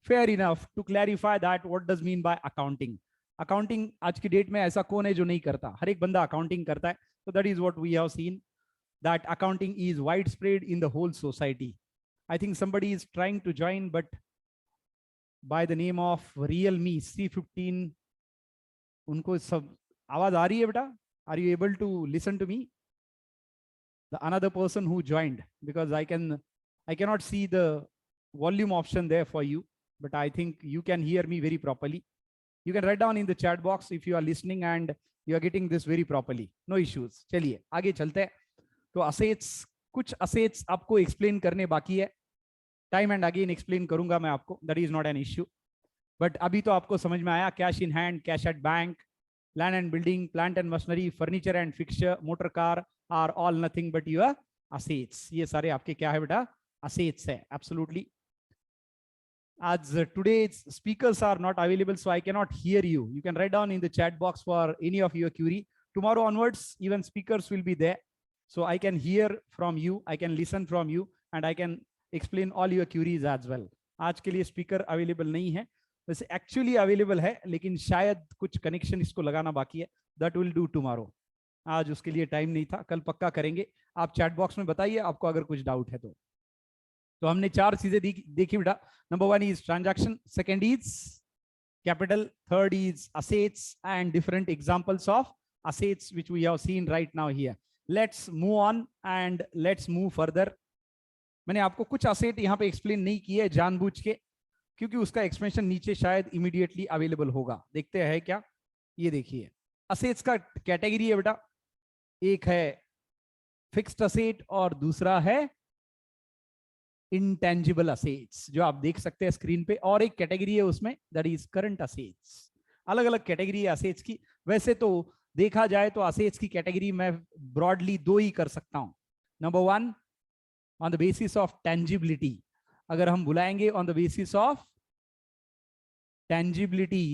fair enough to clarify that what does mean by accounting. Accounting आज की डेट में ऐसा कौन है जो नहीं करता? हर एक बंदा अकाउंटिंग करता है। So that is what we have seen, that accounting is widespread in the whole society. I think somebody is trying to join, but by the name of Realme C15, उनको सब आवाज आ रही है बेटा? Are you able to listen to me? The another person who joined, because I cannot see the volume option there for you, but I think you can hear me very properly. You can write down in the chat box if you are listening and you are getting this very properly. No issues. चलिए आगे चलते हैं। तो assets, कुछ assets आपको explain करने बाकी है, टाइम एंड अगेन एक्सप्लेन करूंगा मैं आपको, that is not an issue. But अभी तो आपको समझ में आया, cash in hand, cash at bank, land and building, plant and machinery, furniture and fixture, motor car are all nothing but your assets. ये सारे आपके क्या है बेटा? असेट्स है, absolutely. As today's speakers are not available, so I cannot hear you. You can write down in the chat box for any of your query. Tomorrow onwards, even speakers will be there. So I can hear from you, I can listen from you, and I can explain all your queries as well. आज के लिए speaker available नहीं है, वैसे actually available है, लेकिन शायद कुछ connection इसको लगाना बाकी है। That will do tomorrow. आज उसके लिए टाइम नहीं था, कल पक्का करेंगे। आप चैट बॉक्स में बताइए आपको अगर कुछ डाउट है तो हमने 4 चीजें देखी बेटा। Number 1 is transaction, second is capital, third is assets and different examples of assets which we have seen right now here. Let's move on and let's move further. मैंने आपको कुछ असेट यहाँ पे एक्सप्लेन नहीं किए जानबूझ के, क्योंकि उसका एक्सप्लेनेशन नीचे शायद इमीडिएटली अवेलेबल होगा। देखते हैं क्या? ये देखिए, असेट्स का कैटेगरी है बेटा, एक है फिक्स्ड असेट और दूसरा है इंटेंजिबल असेट्स, जो आप देख सकते हैं स्क्रीन पे, और एक कैटेगरी है उसमें दैट इज करंट असेट्स। अलग अलग कैटेगरी है असेट्स की। वैसे तो देखा जाए तो असेट्स की कैटेगरी मैं ब्रॉडली 2 ही कर सकता हूं। Number 1 on the basis of tangibility. अगर हम बुलाएंगे on the basis of tangibility,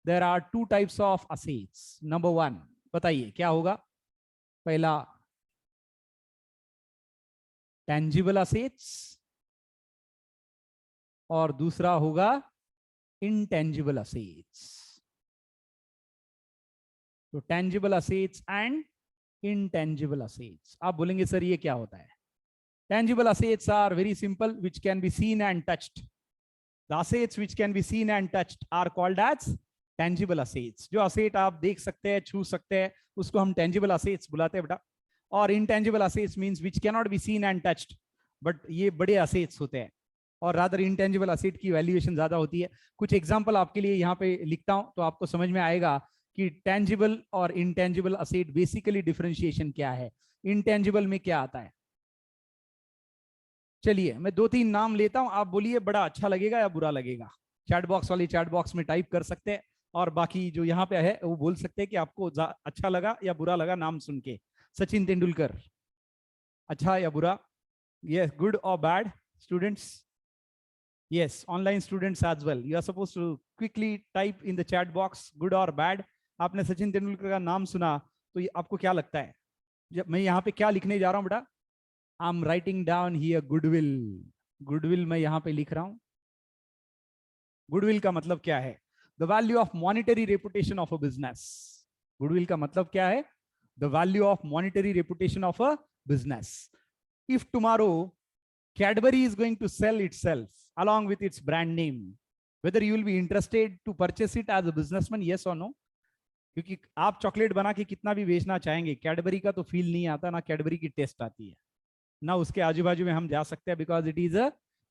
there are 2 types of assets. Number 1 बताइए क्या होगा? पहला टेंजिबल असेट्स और दूसरा होगा इंटेंजिबल असेट्स। तो tangible assets and intangible assets. आप बोलेंगे सर ये क्या होता है? Tangible assets are very simple, which can be seen and touched. The assets which can be seen and touched are called as tangible assets. जो asset आप देख सकते हैं, छू सकते हैं, उसको हम टेंजिबल असेट्स बुलाते हैं बेटा। और intangible assets means which can not be seen and touched, but ये बड़े असेट्स होते हैं, और रादर इंटेंजिबल असेट की वैल्यूएशन ज्यादा होती है। कुछ एग्जांपल आपके लिए यहाँ पे लिखता हूं तो आपको समझ में आएगा कि टेंजिबल और इंटेंजिबल असेट बेसिकली डिफरेंशिएशन क्या है, इंटेंजिबल में क्या आता है। चलिए मैं 2-3 नाम लेता हूं, आप बोलिए बड़ा अच्छा लगेगा या बुरा लगेगा। चैट बॉक्स वाली चैट बॉक्स में टाइप कर सकते हैं, और बाकी जो यहाँ पे है वो बोल सकते हैं कि आपको अच्छा लगा या बुरा लगा नाम सुन के। सचिन तेंदुलकर, अच्छा या बुरा? यस, गुड और bad students? Yes, online students as well. You are supposed to quickly type in the chat box good or bad. आपने सचिन तेंदुलकर का नाम सुना तो ये आपको क्या लगता है? जब मैं यहाँ पे क्या लिखने जा रहा हूँ बेटा, I am writing down here goodwill. Goodwill मैं यहाँ पे लिख रहा हूँ। गुडविल का मतलब क्या है? The value of monetary reputation of a business. Goodwill का मतलब क्या है? The value of monetary reputation of a business. If tomorrow Cadbury is going to sell itself along with its brand name, whether you will be interested to purchase it as a businessman, yes or no? क्योंकि आप chocolate बना के कितना भी बेचना चाहेंगे, Cadbury का तो फील नहीं आता, ना कैडबरी की टेस्ट आती है, ना उसके आजू बाजू में हम जा सकते हैं, because it is a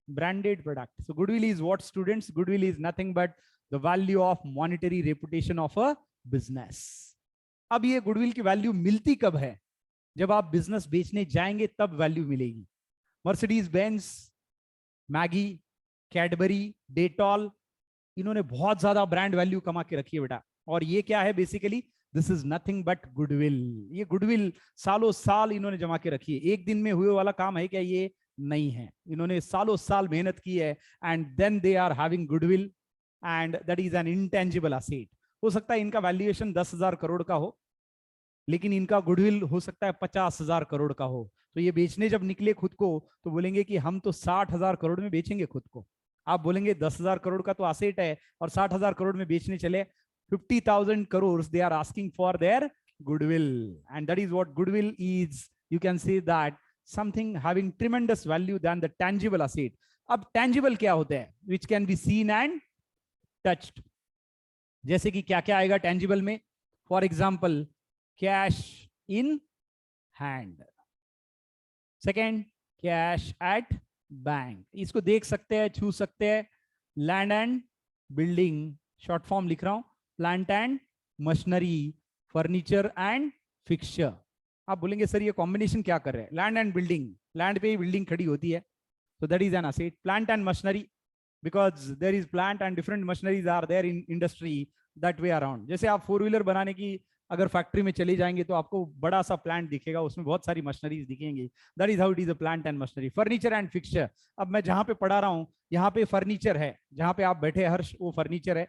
branded product. So goodwill is what students? Goodwill is nothing but the value of monetary reputation of a business. अब ये गुडविल की वैल्यू मिलती कब है? जब आप बिजनेस बेचने जाएंगे तब वैल्यू मिलेगी. Mercedes Benz, Maggi, Cadbury, Dettol, इन्होंने बहुत ज्यादा ब्रांड वैल्यू कमा के रखी है बेटा. और ये क्या है? Basically this is nothing but goodwill. ये गुडविल सालों साल इन्होंने जमा के रखी है. एक दिन में हुए वाला काम है क्या? ये नहीं है. इन्होंने सालों साल मेहनत की है and then they are having goodwill and that is an intangible asset. हो सकता है इनका वैल्यूएशन 10,000 करोड़ का हो, लेकिन इनका गुडविल हो सकता है 50,000 करोड़ का हो. तो ये बेचने जब निकले खुद को तो बोलेंगे कि हम तो 60,000 करोड़ में बेचेंगे खुद को. आप बोलेंगे 10,000 करोड़ का तो असेट है और 60,000 करोड़ में बेचने चले. 50,000 crore they are asking for their goodwill, and that is what goodwill is. You can say that something having tremendous value then the tangible asset. अब टेंजिबल क्या होता है? Which can be seen and touched. जैसे कि क्या क्या आएगा tangible में? For example cash in hand. Second, cash at bank. इसको देख सकते हैं, छू सकते हैं. Land and building, short form लिख रहा हूं. Plant and machinery, furniture and fixture. आप बोलेंगे सर ये कॉम्बिनेशन क्या कर रहे हैं? लैंड एंड बिल्डिंग, लैंड पे ही बिल्डिंग खड़ी होती है, so that is an asset. Plant and machinery, because there is plant and different machineries are there in industry that way around. जैसे आप 4 व्हीलर बनाने की अगर फैक्ट्री में चले जाएंगे तो आपको बड़ा सा प्लांट दिखेगा, उसमें बहुत सारी मशीनरीज दिखेंगी. That is how it is a plant and machinery. Furniture and fixture. अब मैं जहां पे पढ़ा रहा हूँ यहाँ पे फर्नीचर है, जहां पे आप बैठे हर्ष वो फर्नीचर है,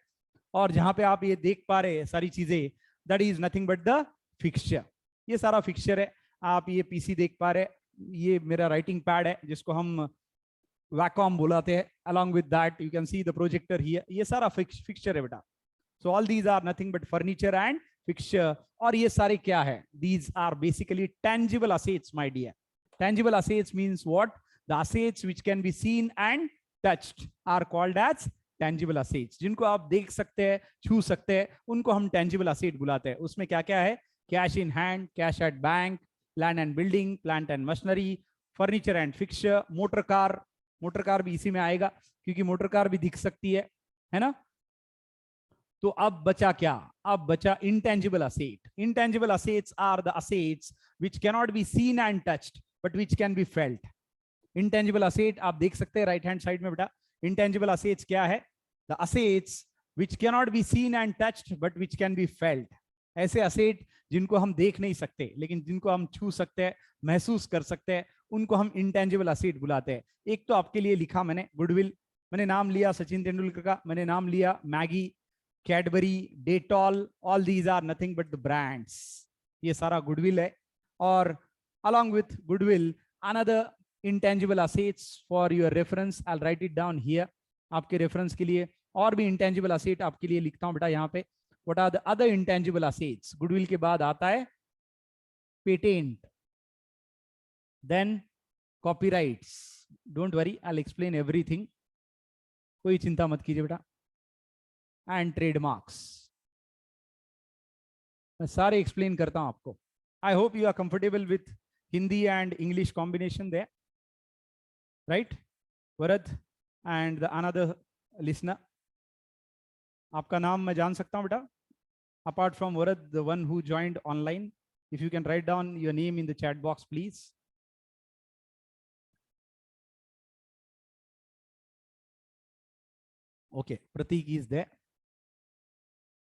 और जहां पे आप ये देख पा रहे हैं सारी चीजें, that is nothing but the fixture. ये सारा फिक्सचर है. आप ये पीसी देख पा रहे, ये मेरा राइटिंग पैड है जिसको हम वैकॉम बुलाते हैं. along with that you can see the projector here. ये सारा फिक्सचर है बेटा. so all these are nothing but furniture and fixture. और ये सारे क्या है? these are basically tangible assets my dear. tangible assets means what? the assets which can be seen and touched are called as tangible assets. जिनको आप देख सकते हैं, छू सकते हैं, उनको हम tangible asset बुलाते हैं. उसमें क्या क्या है? Cash in hand, cash at bank, land and building, plant and machinery, furniture and fixture, motor car. Motor car भी इसी में आएगा क्योंकि मोटर कार भी दिख सकती है ना. तो अब बचा क्या? अब बचा intangible asset. Intangible assets are the assets which can not be seen and touched but which can be felt. Intangible asset आप देख सकते हैं राइट हैंड साइड में बेटा. इंटेंजिबल असेट्स क्या है? The assets which can not be seen and touched but which can be felt. ऐसे asset जिनको हम देख नहीं सकते लेकिन जिनको हम छू सकते हैं, महसूस कर सकते हैं, उनको हम इंटेंजिबल असेट बुलाते हैं. एक तो आपके लिए लिखा मैंने गुडविल, मैंने नाम लिया सचिन तेंदुलकर का, मैंने नाम लिया Maggi, Cadbury, Dettol, all these are nothing but the brands. ये सारा गुडविल है. और along with goodwill another intangible assets for your reference, I'll write it down here आपके रेफरेंस के लिए. और भी इंटेंजिबल असेट आपके लिए लिखता हूं बेटा यहाँ पे. What are the other intangible assets? Goodwill के बाद आता है patent, then copyrights. Don't worry, I will explain everything, कोई चिंता मत कीजिए बेटा. And trademarks. मैं सारे एक्सप्लेन करता हूं आपको. I hope you are comfortable with Hindi and English combination there, right? Varad and the another listener. आपका नाम मैं जान सकता हूं बेटा? Apart from Varad, the one who joined online, if you can write down your name in the chat box, please. Okay, Pratik is there.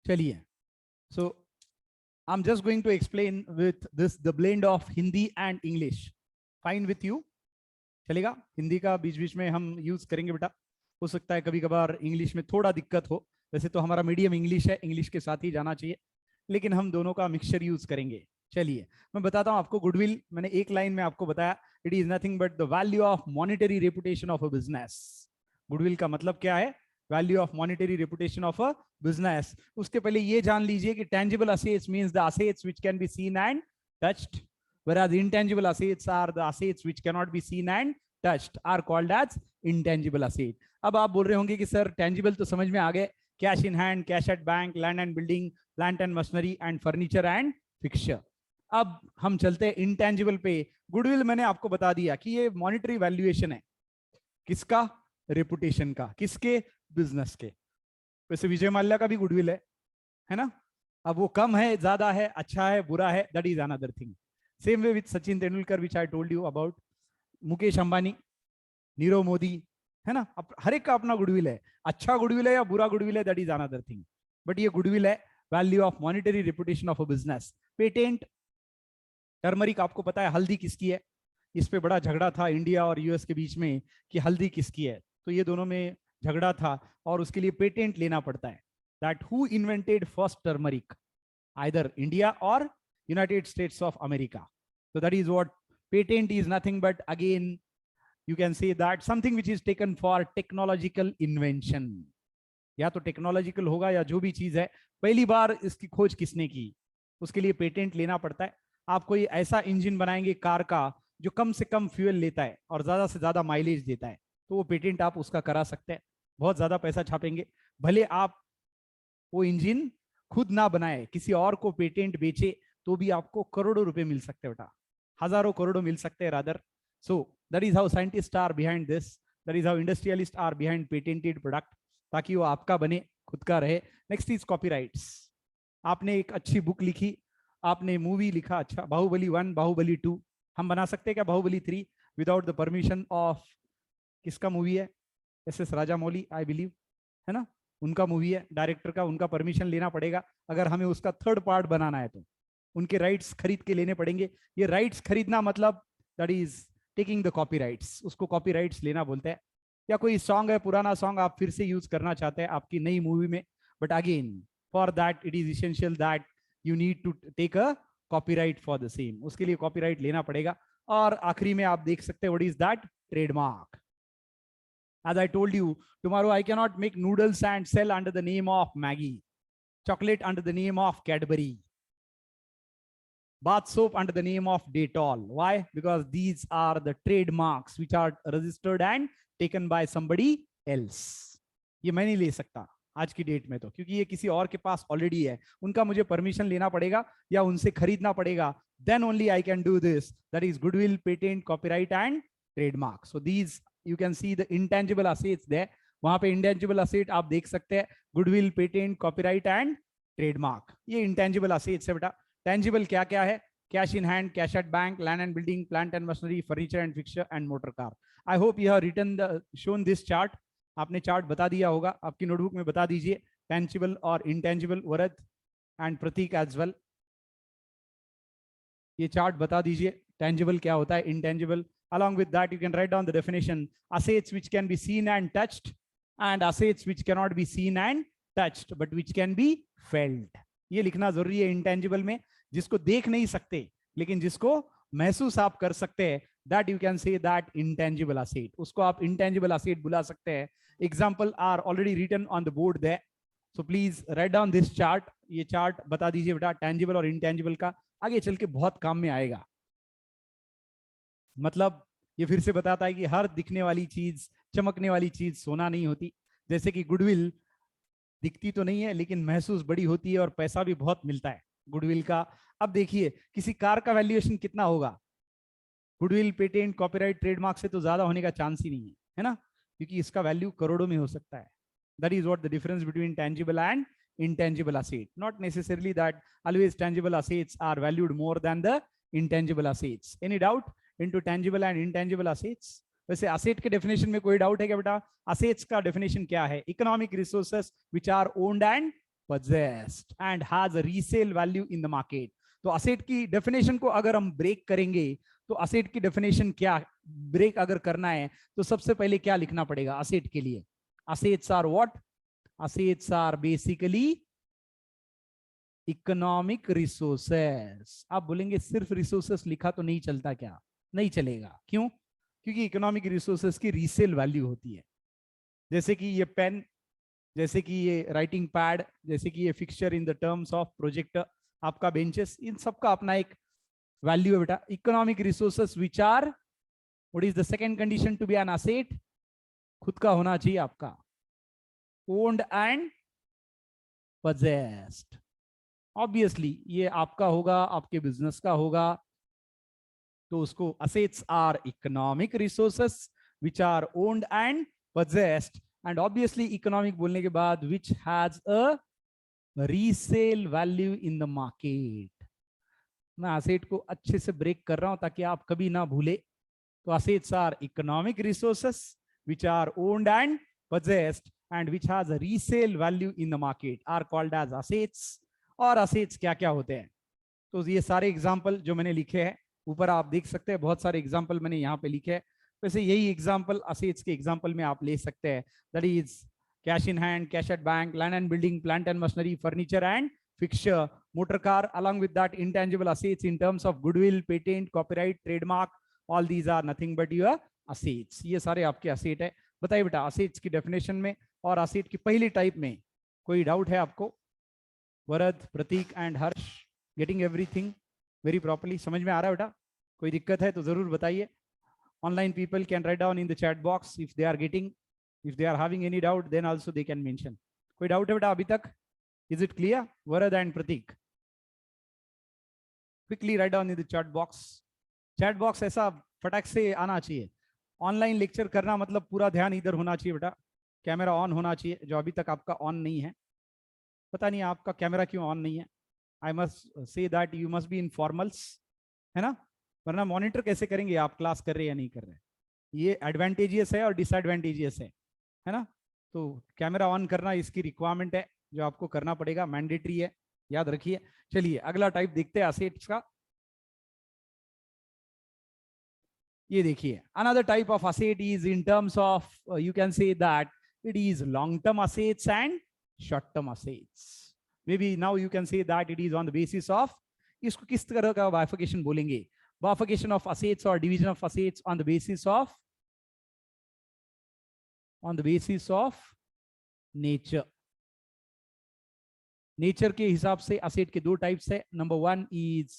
Chaliye. So I'm just going to explain with this the blend of Hindi and English. Fine with you? चलेगा? हिंदी का बीच बीच में हम use करेंगे बेटा. हो सकता है कभी कभार इंग्लिश में थोड़ा दिक्कत हो. वैसे तो हमारा मीडियम इंग्लिश है, इंग्लिश के साथ ही जाना चाहिए, लेकिन हम दोनों का मिक्सचर यूज करेंगे. चलिए मैं बताता हूं आपको गुडविल, मैंने एक लाइन में आपको बताया, it is nothing but the value of monetary reputation of a business. Goodwill का मतलब क्या है? Value of monetary reputation of a business. उसके पहले ये जान लीजिए कि tangible assets means the assets which can be seen and touched, whereas intangible assets are the assets which cannot be seen and touched are called as intangible asset। अब आप बोल रहे होंगे कि सर टेंजिबल तो समझ में आ गए, cash in hand, cash at bank, land and building, plant and machinery and furniture and fixture. अब हम चलते हैं इंटेंजिबल पे। गुडविल मैंने आपको बता दिया कि ये मॉनिटरी वैल्यूएशन है, किसका? रेपुटेशन का, किसके? बिजनेस के। वैसे विजय माल्या का भी गुडविल है ना? अब वो कम है, ज्यादा है, अच्छा है, बुरा है, that is another thing. Same way with Sachin Tendulkar which I told you about, Mukesh Ambani, Nirav Modi, है ना? हर एक का अपना गुडविल है, अच्छा गुडविल है या बुरा गुडविल है, that is another thing. But ये गुडविल है, value of monetary reputation of a business. Patent, turmeric आपको पता है हल्दी किसकी है? इस पे बड़ा झगड़ा था इंडिया और यूएस के बीच में कि हल्दी किसकी है, तो ये दोनों में झगड़ा था और उसके लिए पेटेंट लेना पड़ता है। That who invented first turmeric, either India और United States of America. So that is what patent is, nothing but again you can say that something which is taken for technological invention। या तो technological होगा या जो भी चीज है, पहली बार इसकी खोज किसने की, उसके लिए पेटेंट लेना पड़ता है। आप कोई ऐसा इंजन बनाएंगे कार का जो कम से कम फ्यूल लेता है और ज्यादा से ज्यादा माइलेज देता है, तो वो पेटेंट आप उसका करा सकते हैं। बहुत ज्यादा पैसा छापेंगे, भले आप वो इंजन खुद ना बनाए, किसी और को पेटेंट बेचे, तो भी आपको करोड़ों रुपए मिल सकते हैं बेटा, हजारों करोड़ों मिल सकते हैं rather. So that is how scientist are behind this, that is how industrialist are behind patented product, ताकि वो आपका बने, खुद का रहे। Next is copyrights. आपने एक अच्छी बुक लिखी, आपने मूवी लिखा, अच्छा बाहुबली 1, बाहुबली 2, हम बना सकते हैं क्या Baahubali 3 without the permission of, किसका मूवी है? एस राजामौली आई बिलीव, है ना? उनका मूवी है, डायरेक्टर का, उनका परमिशन लेना पड़ेगा। अगर हमें उसका थर्ड पार्ट बनाना है तो उनके राइट्स खरीद के लेने पड़ेंगे। ये राइट्स खरीदना मतलब that is taking the copyrights, उसको कॉपीराइट्स लेना बोलते हैं। या कोई सॉन्ग है, पुराना सॉन्ग आप फिर से यूज करना चाहते हैं आपकी नई मूवी में, but again for that it is essential that you need to take a copyright for the same, उसके लिए कॉपीराइट लेना पड़ेगा। और आखिरी में आप देख सकते हैं what is that? Trademark. As I told you, tomorrow I cannot make noodles and sell under the name of Maggie, chocolate under the name of Cadbury, bath soap under the name of Dettol. Why? Because these are the trademarks which are registered and taken by somebody else. ये मैं नहीं ले सकता आज की date में, तो क्योंकि ये किसी और के पास ऑलरेडी है, उनका मुझे परमिशन लेना पड़ेगा या उनसे खरीदना पड़ेगा, then only I can do this, that is goodwill, patent, copyright and trademark. So these you can see the intangible assets there, वहां पे intangible asset आप देख सकते हैं, goodwill, patent, copyright and trademark, ये intangible assets है बेटा। tangible क्या क्या है? Cash in hand, cash at bank, land and building, plant and machinery, furniture and fixture and motor car. I hope you have written the shown this chart, आपने chart बता दिया होगा, आपकी नोटबुक में बता दीजिए टेंजिबल और intangible, Varad and Prateek as well. ये चार्ट बता दीजिए टेंजिबल क्या होता है, intangible. along with that you can write down the definition: assets which can be seen and touched and assets which cannot be seen and touched but which can be felt। ये लिखना जरूरी है intangible में, जिसको देख नहीं सकते लेकिन जिसको महसूस आप कर सकते हैं, that you can say that intangible asset, उसको आप intangible asset बुला सकते हैं। example are already written on the board there, so please write down this chart। ये चार्ट बता दीजिए बेटा tangible और intangible का, आगे चल के बहुत काम में आएगा। मतलब ये फिर से बताता है कि हर दिखने वाली चीज, चमकने वाली चीज सोना नहीं होती। जैसे कि गुडविल दिखती तो नहीं है लेकिन महसूस बड़ी होती है और पैसा भी बहुत मिलता है गुडविल का। अब देखिए किसी कार का वैल्यूएशन कितना होगा, गुडविल, पेटेंट, कॉपीराइट, ट्रेडमार्क से तो ज्यादा होने का चांस ही नहीं है ना, क्योंकि इसका वैल्यू करोड़ों में हो सकता है। That is what the difference between tangible and intangible asset, not necessarily that always tangible assets are valued more than the intangible assets। any doubt into tangible and intangible assets? वैसे asset के definition में कोई doubt है क्या बेटा? assets का definition क्या है? economic resources which are owned and possessed and has a resale value in the market। तो asset की definition को अगर हम break करेंगे तो asset की definition क्या break अगर करना है तो सबसे पहले क्या लिखना पड़ेगा asset के लिए? assets are what? Assets are basically economic resources. आप बोलेंगे सिर्फ रिसोर्सेस लिखा तो नहीं चलता क्या? नहीं चलेगा। क्यों? क्योंकि इकोनॉमिक रिसोर्सेस की रीसेल वैल्यू होती है। जैसे कि ये पेन, जैसे कि ये राइटिंग पैड, जैसे कि ये fixture in the terms of projector, आपका बेंचेस, इन सब का अपना एक वैल्यू है बेटा। Economic resources which are, what is the second condition to be an asset? खुद का होना चाहिए आपका, ओन्ड एंड possessed। ऑब्वियसली ये आपका होगा, आपके बिजनेस का होगा, तो उसको assets are economic resources which are owned and possessed। And obviously economic बोलने के बाद which has a resale value in the market. मैं असेट को अच्छे से ब्रेक कर रहा हूं ताकि आप कभी ना भूले। तो assets are economic resources which are owned and possessed and which has a resale value in the market are called as assets। और assets क्या क्या होते हैं? तो ये सारे एग्जाम्पल जो मैंने लिखे हैं ऊपर आप देख सकते हैं, बहुत सारे एग्जाम्पल मैंने यहाँ पे लिखे हैं। वैसे यही एग्जाम्पल असेट्स के एग्जाम्पल में आप ले सकते हैं। That is cash in hand, cash at bank, land and building, plant and machinery, furniture and fixture, motor car, along with that intangible assets in terms of goodwill, patent, copyright, trademark, all these are nothing but your assets। ये सारे आपके asset है। बताइए बेटा assets की definition में और asset की पहली टाइप में कोई डाउट है आपको? Varad, Prateek and Harsh, getting everything very properly? समझ में आ रहा है बेटा? कोई दिक्कत है तो जरूर बताइए। Online people can write down in the chat box if they are getting, if they are having any doubt then also they can mention. कोई डाउट है बेटा अभी तक? Is it clear? Varad and Prateek, quickly write down in the chat box. Chat box ऐसा फटाक से आना चाहिए। ऑनलाइन लेक्चर करना मतलब पूरा ध्यान इधर होना चाहिए बेटा, कैमरा ऑन होना चाहिए, जो अभी तक आपका ऑन नहीं है। पता नहीं आपका कैमरा क्यों ऑन नहीं है। I must say that you must be in formals, है ना? वरना मॉनिटर कैसे करेंगे आप क्लास कर रहे हैं या नहीं कर रहे? ये एडवांटेजियस है और डिसएडवांटेजियस है ना? तो कैमरा ऑन करना इसकी रिक्वायरमेंट है, जो आपको करना पड़ेगा, मैंडेटरी है, याद रखिए। चलिए अगला टाइप देखते हैं असेट्स का। ये देखिए, another type of asset is in terms of you can say that it is long term assets and short term assets। maybe now you can say that it is on the basis of, इसको किस तरह का bifurcation बोलेंगे? bifurcation of assets or division of assets on the basis of nature। Nature के हिसाब से asset के दो टाइप्स है। Number one is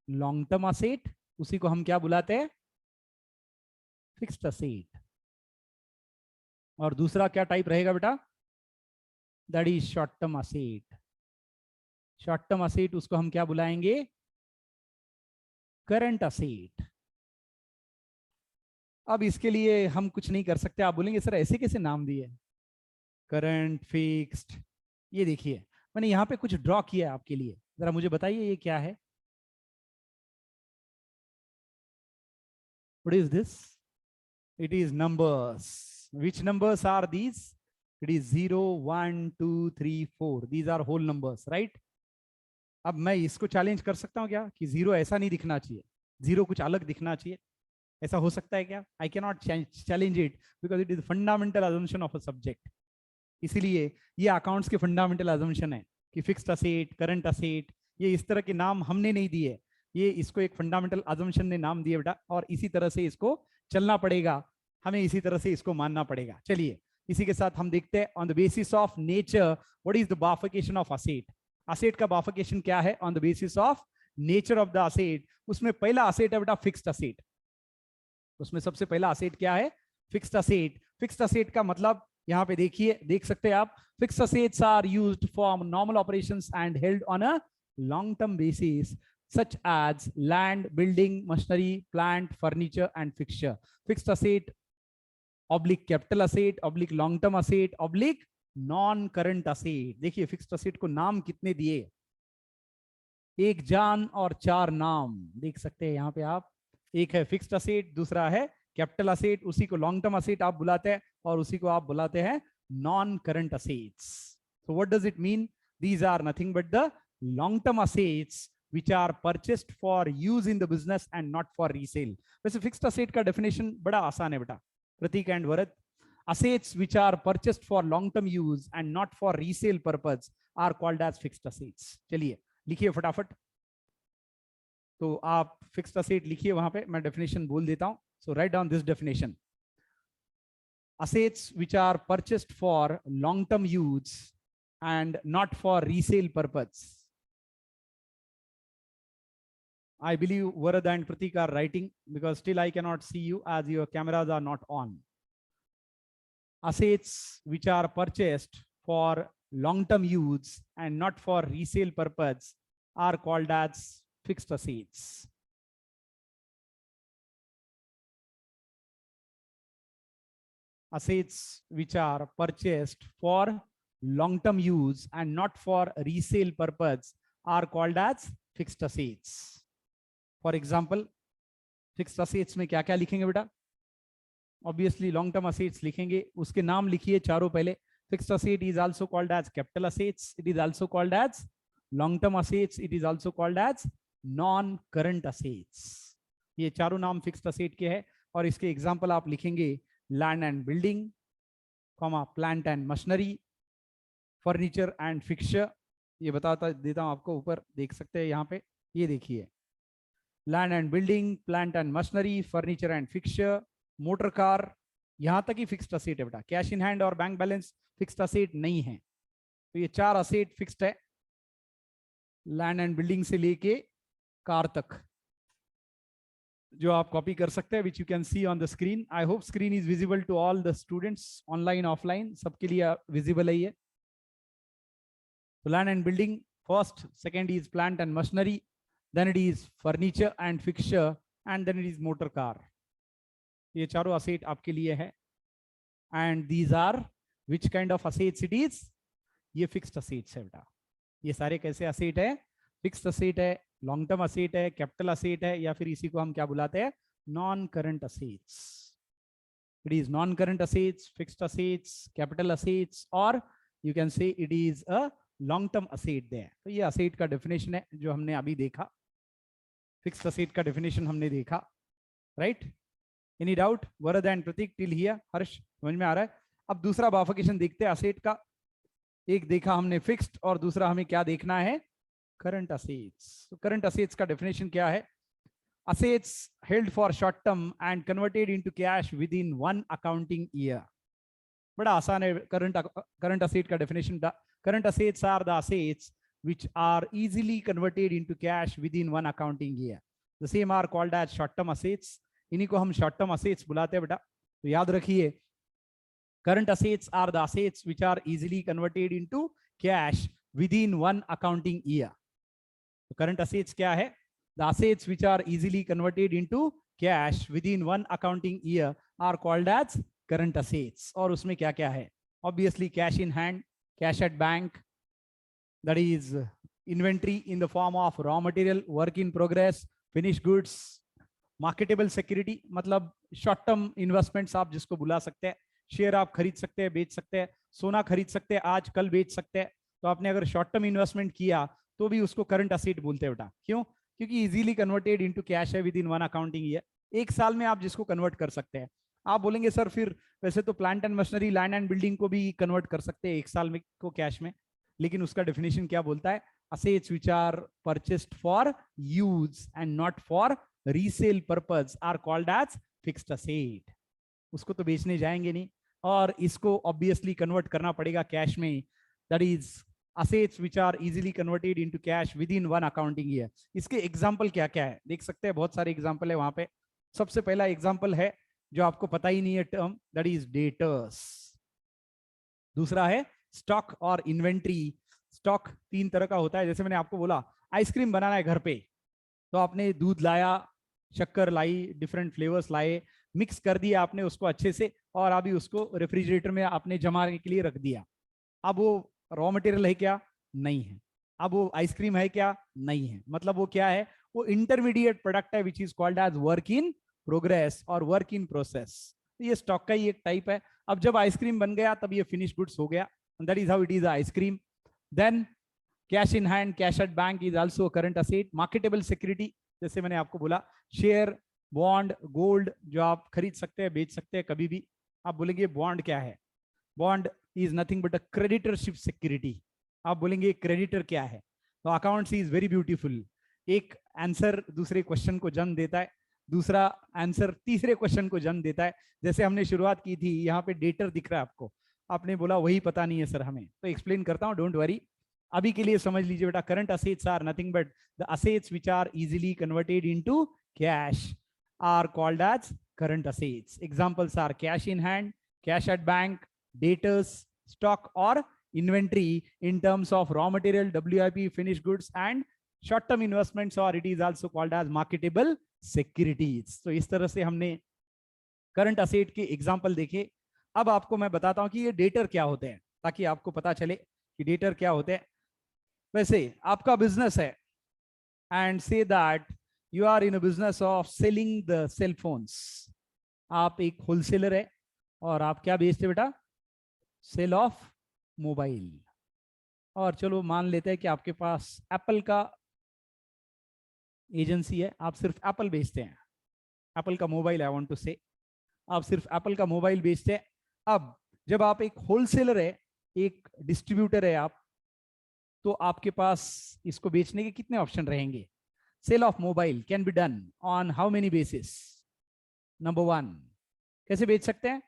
long term asset, उसी को हम क्या बुलाते हैं? Fixed asset. और दूसरा क्या टाइप रहेगा बेटा? That is short term asset. Short term asset उसको हम क्या बुलाएंगे? Current asset. अब इसके लिए हम कुछ नहीं कर सकते। आप बोलेंगे सर ऐसे कैसे नाम दिए? Current, fixed. ये देखिए मैंने यहाँ पे कुछ ड्रॉ किया है आपके लिए, जरा मुझे बताइए ये क्या है? What is this? It is numbers. Which numbers are these? It is 0, 1, 2, 3, 4. These are whole numbers, right? अब मैं इसको चैलेंज कर सकता हूँ क्या कि जीरो ऐसा नहीं दिखना चाहिए, जीरो कुछ अलग दिखना चाहिए? ऐसा हो सकता है क्या? I can not challenge it because it is fundamental assumption of a subject. इसीलिए ये अकाउंट्स के फंडामेंटल अजम्पशन है कि फिक्स्ड असेट, करंट असेट, ये इस तरह के नाम हमने नहीं दिए, ये इसको एक फंडामेंटल अजम्पशन ने नाम दिए बेटा, और इसी तरह से इसको चलना पड़ेगा, हमें इसी तरह से इसको मानना पड़ेगा। चलिए इसी के साथ हम देखते हैं on the basis of nature what is the बाइफिकेशन of asset. Asset का बाइफिकेशन क्या है on the basis of nature of the asset? उसमें पहला असेट है बेटा फिक्स्ड असेट। उसमें सबसे पहला असेट क्या है? Fixed asset. फिक्स्ड असेट का मतलब यहाँ पे देखिए, देख सकते हैं आप, fixed assets are used for normal operations and held on a long term basis such as land, building, machinery, plant, furniture and fixture। fixed asset oblique capital asset oblique long term asset oblique non current asset। देखिए fixed asset को नाम कितने दिए? एक जान और चार नाम देख सकते हैं यहाँ पे आप। एक है फिक्स्ड असेट, दूसरा है कैपिटल असेट, उसी को लॉन्ग टर्म असेट आप बुलाते हैं, और उसी को आप बुलाते हैं non current assets. So what does it mean? These are nothing but the long term assets which are purchased for use in the business and not for resale। वैसे फिक्स्ड असेट का डेफिनेशन बड़ा आसान है बेटा, Prateek and Varad. assets which are purchased for long term use and not for resale purpose are called as fixed assets. चलिए लिखिए फटाफट। तो आप फिक्स्ड असेट लिखिए वहां पे, मैं डेफिनेशन बोल देता हूं। So write down this definition: assets which are purchased for long term use and not for resale purpose. I believe Varad and Pratik are writing because still I cannot see you as your cameras are not on. Assets which are purchased for long term use and not for resale purpose are called as fixed assets. Assets which are purchased for long term use and not for resale purpose are called as fixed assets. For example, fixed assets में क्या क्या लिखेंगे बेटा? Obviously long term assets लिखेंगे, उसके नाम लिखिए चारों पहले. Fixed asset is also called as capital assets, it is also called as long term assets, it is also called as non current assets. ये चारों नाम fixed asset के हैं और इसके एग्जांपल आप लिखेंगे land and building, plant and machinery, furniture and fixture. ये बताता देता हूं आपको, ऊपर देख सकते हैं यहाँ पे, ये देखिए land and building, plant and machinery, furniture and fixture, motor car, यहां तक ही फिक्स्ड असेट है बेटा. कैश इन हैंड और बैंक बैलेंस फिक्स्ड असेट नहीं है. तो ये चार असेट फिक्स्ड है, लैंड एंड बिल्डिंग से लेके कार तक, जो आप कॉपी कर सकते हैं, which you can see on the screen. I hope screen is visible to all the students, online offline सबके लिए विजिबल है ये. तो land and building first, second is plant and machinery, then it is furniture and fixture, and then it is motor car. ये चारों asset आपके लिए है. and these are which kind of assets it is? ये fixed assets है बेटा. ये सारे कैसे असेट है? फिक्स्ड असेट है, लॉन्ग टर्म असेट है, कैपिटल असेट है, या फिर इसी को हम क्या बुलाते हैं? Non current assets. It is non current assets, fixed assets, capital assets, और you can say it is a long term asset there. तो ये असेट का डेफिनेशन है जो हमने अभी देखा. फिक्स्ड असेट का डेफिनेशन हमने देखा, right? Any doubt? Varad and Prateek till here? Harsh समझ में आ रहा है? अब दूसरा बाइफिकेशन देखते हैं असेट का. एक देखा हमने फिक्स्ड, और दूसरा हमें क्या देखना है? Current assets. तो करंट असेट्स का डेफिनेशन क्या है? assets held for short term and converted into cash within one accounting year. बड़ा आसान है करंट असेट का definition. Current assets are the assets which are easily converted into cash within one accounting year. The same are called as short term assets. इन्हीं को हम short term assets बुलाते हैं बेटा. तो याद रखिए, current assets are the assets which are easily converted into cash within one accounting year. तो current assets क्या है? The assets which are easily converted into cash within one accounting year are called as current assets. और उसमें क्या क्या है? Obviously cash in hand, cash at bank, that is inventory in the form of raw material, work in progress, finished goods, marketable security, मतलब short term investments आप जिसको बुला सकते हैं. शेयर आप खरीद सकते हैं, बेच सकते हैं, सोना खरीद सकते हैं, आज कल बेच सकते हैं. तो आपने अगर शॉर्ट टर्म इन्वेस्टमेंट किया तो भी उसको करंट असेट बोलते हैं बेटा. क्यों? क्योंकि इजीली कन्वर्टेड इनटू कैश है with in one accounting year. एक साल में आप जिसको कन्वर्ट कर सकते हैं. आप बोलेंगे सर फिर वैसे तो plant and machinery, land and building को भी कन्वर्ट कर सकते हैं एक साल में को कैश में, लेकिन उसका डेफिनेशन क्या बोलता है? assets which are purchased for use and not for resale purpose are called as fixed asset. उसको तो बेचने जाएंगे नहीं, और इसको ऑब्वियसली कन्वर्ट करना पड़ेगा कैश में. That is assets which are easily converted into cash within one accounting year. इसके एग्जाम्पल क्या क्या है देख सकते हैं, बहुत सारे एग्जाम्पल है वहां पे. सबसे पहला एग्जाम्पल है जो आपको पता ही नहीं है टर्म, दैट इज डेटर्स. दूसरा है स्टॉक और इन्वेंट्री. स्टॉक तीन तरह का होता है. जैसे मैंने आपको बोला आइसक्रीम बनाना है घर पे, तो आपने दूध लाया, शक्कर लाई, डिफरेंट फ्लेवर्स लाए, मिक्स कर दिया आपने उसको अच्छे से, और अभी उसको रेफ्रिजरेटर में आपने जमाने के लिए रख दिया. अब वो रॉ मटेरियल है क्या? नहीं है. अब वो आइसक्रीम है क्या? नहीं है. मतलब वो क्या है? वो इंटरमीडिएट प्रोडक्ट है which is called as work in progress और वर्क इन प्रोसेस. ये स्टॉक का ही एक टाइप है. अब जब आइसक्रीम बन गया तब ये फिनिश गुड्स हो गया. That is how it is ice cream. Then cash in hand, cash at bank is also current asset. Marketable security, जैसे मैंने आपको बोला शेयर, बॉन्ड, गोल्ड, जो आप खरीद सकते हैं, बेच सकते हैं कभी भी. आप बोलेंगे बॉन्ड क्या है? Bond is nothing but a creditorship security. आप बोलेंगे क्रेडिटर क्या है, तो अकाउंट्स इज वेरी ब्यूटीफुल। एक आंसर दूसरे क्वेश्चन को जन्म देता है, दूसरा आंसर तीसरे क्वेश्चन को जन्म देता है। जैसे हमने शुरुआत की थी, यहाँ पे डेटर दिख रहा है आपको, आपने बोला वही पता नहीं है सर हमें, तो एक्सप्लेन करता हूँ, डोंट वरी। अभी के लिए समझ लीजिए बेटा, current assets are nothing but the assets which are easily converted into cash are called as current assets. Examples are cash in hand, cash at bank, debtors, stock or inventory in terms of raw material, WIP, finished goods and short-term investments, or it is also called as marketable securities. तो इस तरह से हमने current asset के example देखे। अब आपको मैं बताता हूं कि ये डेटर क्या होते हैं, ताकि आपको पता चले कि डेटर क्या होते हैं। वैसे आपका बिजनेस है and say that you are in a business of selling the cell phones. आप एक होलसेलर है और आप क्या बेचते बेटा, सेल ऑफ मोबाइल। और चलो मान लेते हैं कि आपके पास एप्पल का एजेंसी है, आप सिर्फ एप्पल बेचते हैं, एप्पल का मोबाइल आई वांट टू से, आप सिर्फ एप्पल का मोबाइल बेचते हैं। अब जब आप एक होलसेलर है, एक डिस्ट्रीब्यूटर है आप, तो आपके पास इसको बेचने के कितने ऑप्शन रहेंगे। Sale of mobile can be done on how many basis. Number 1, कैसे बेच सकते हैं,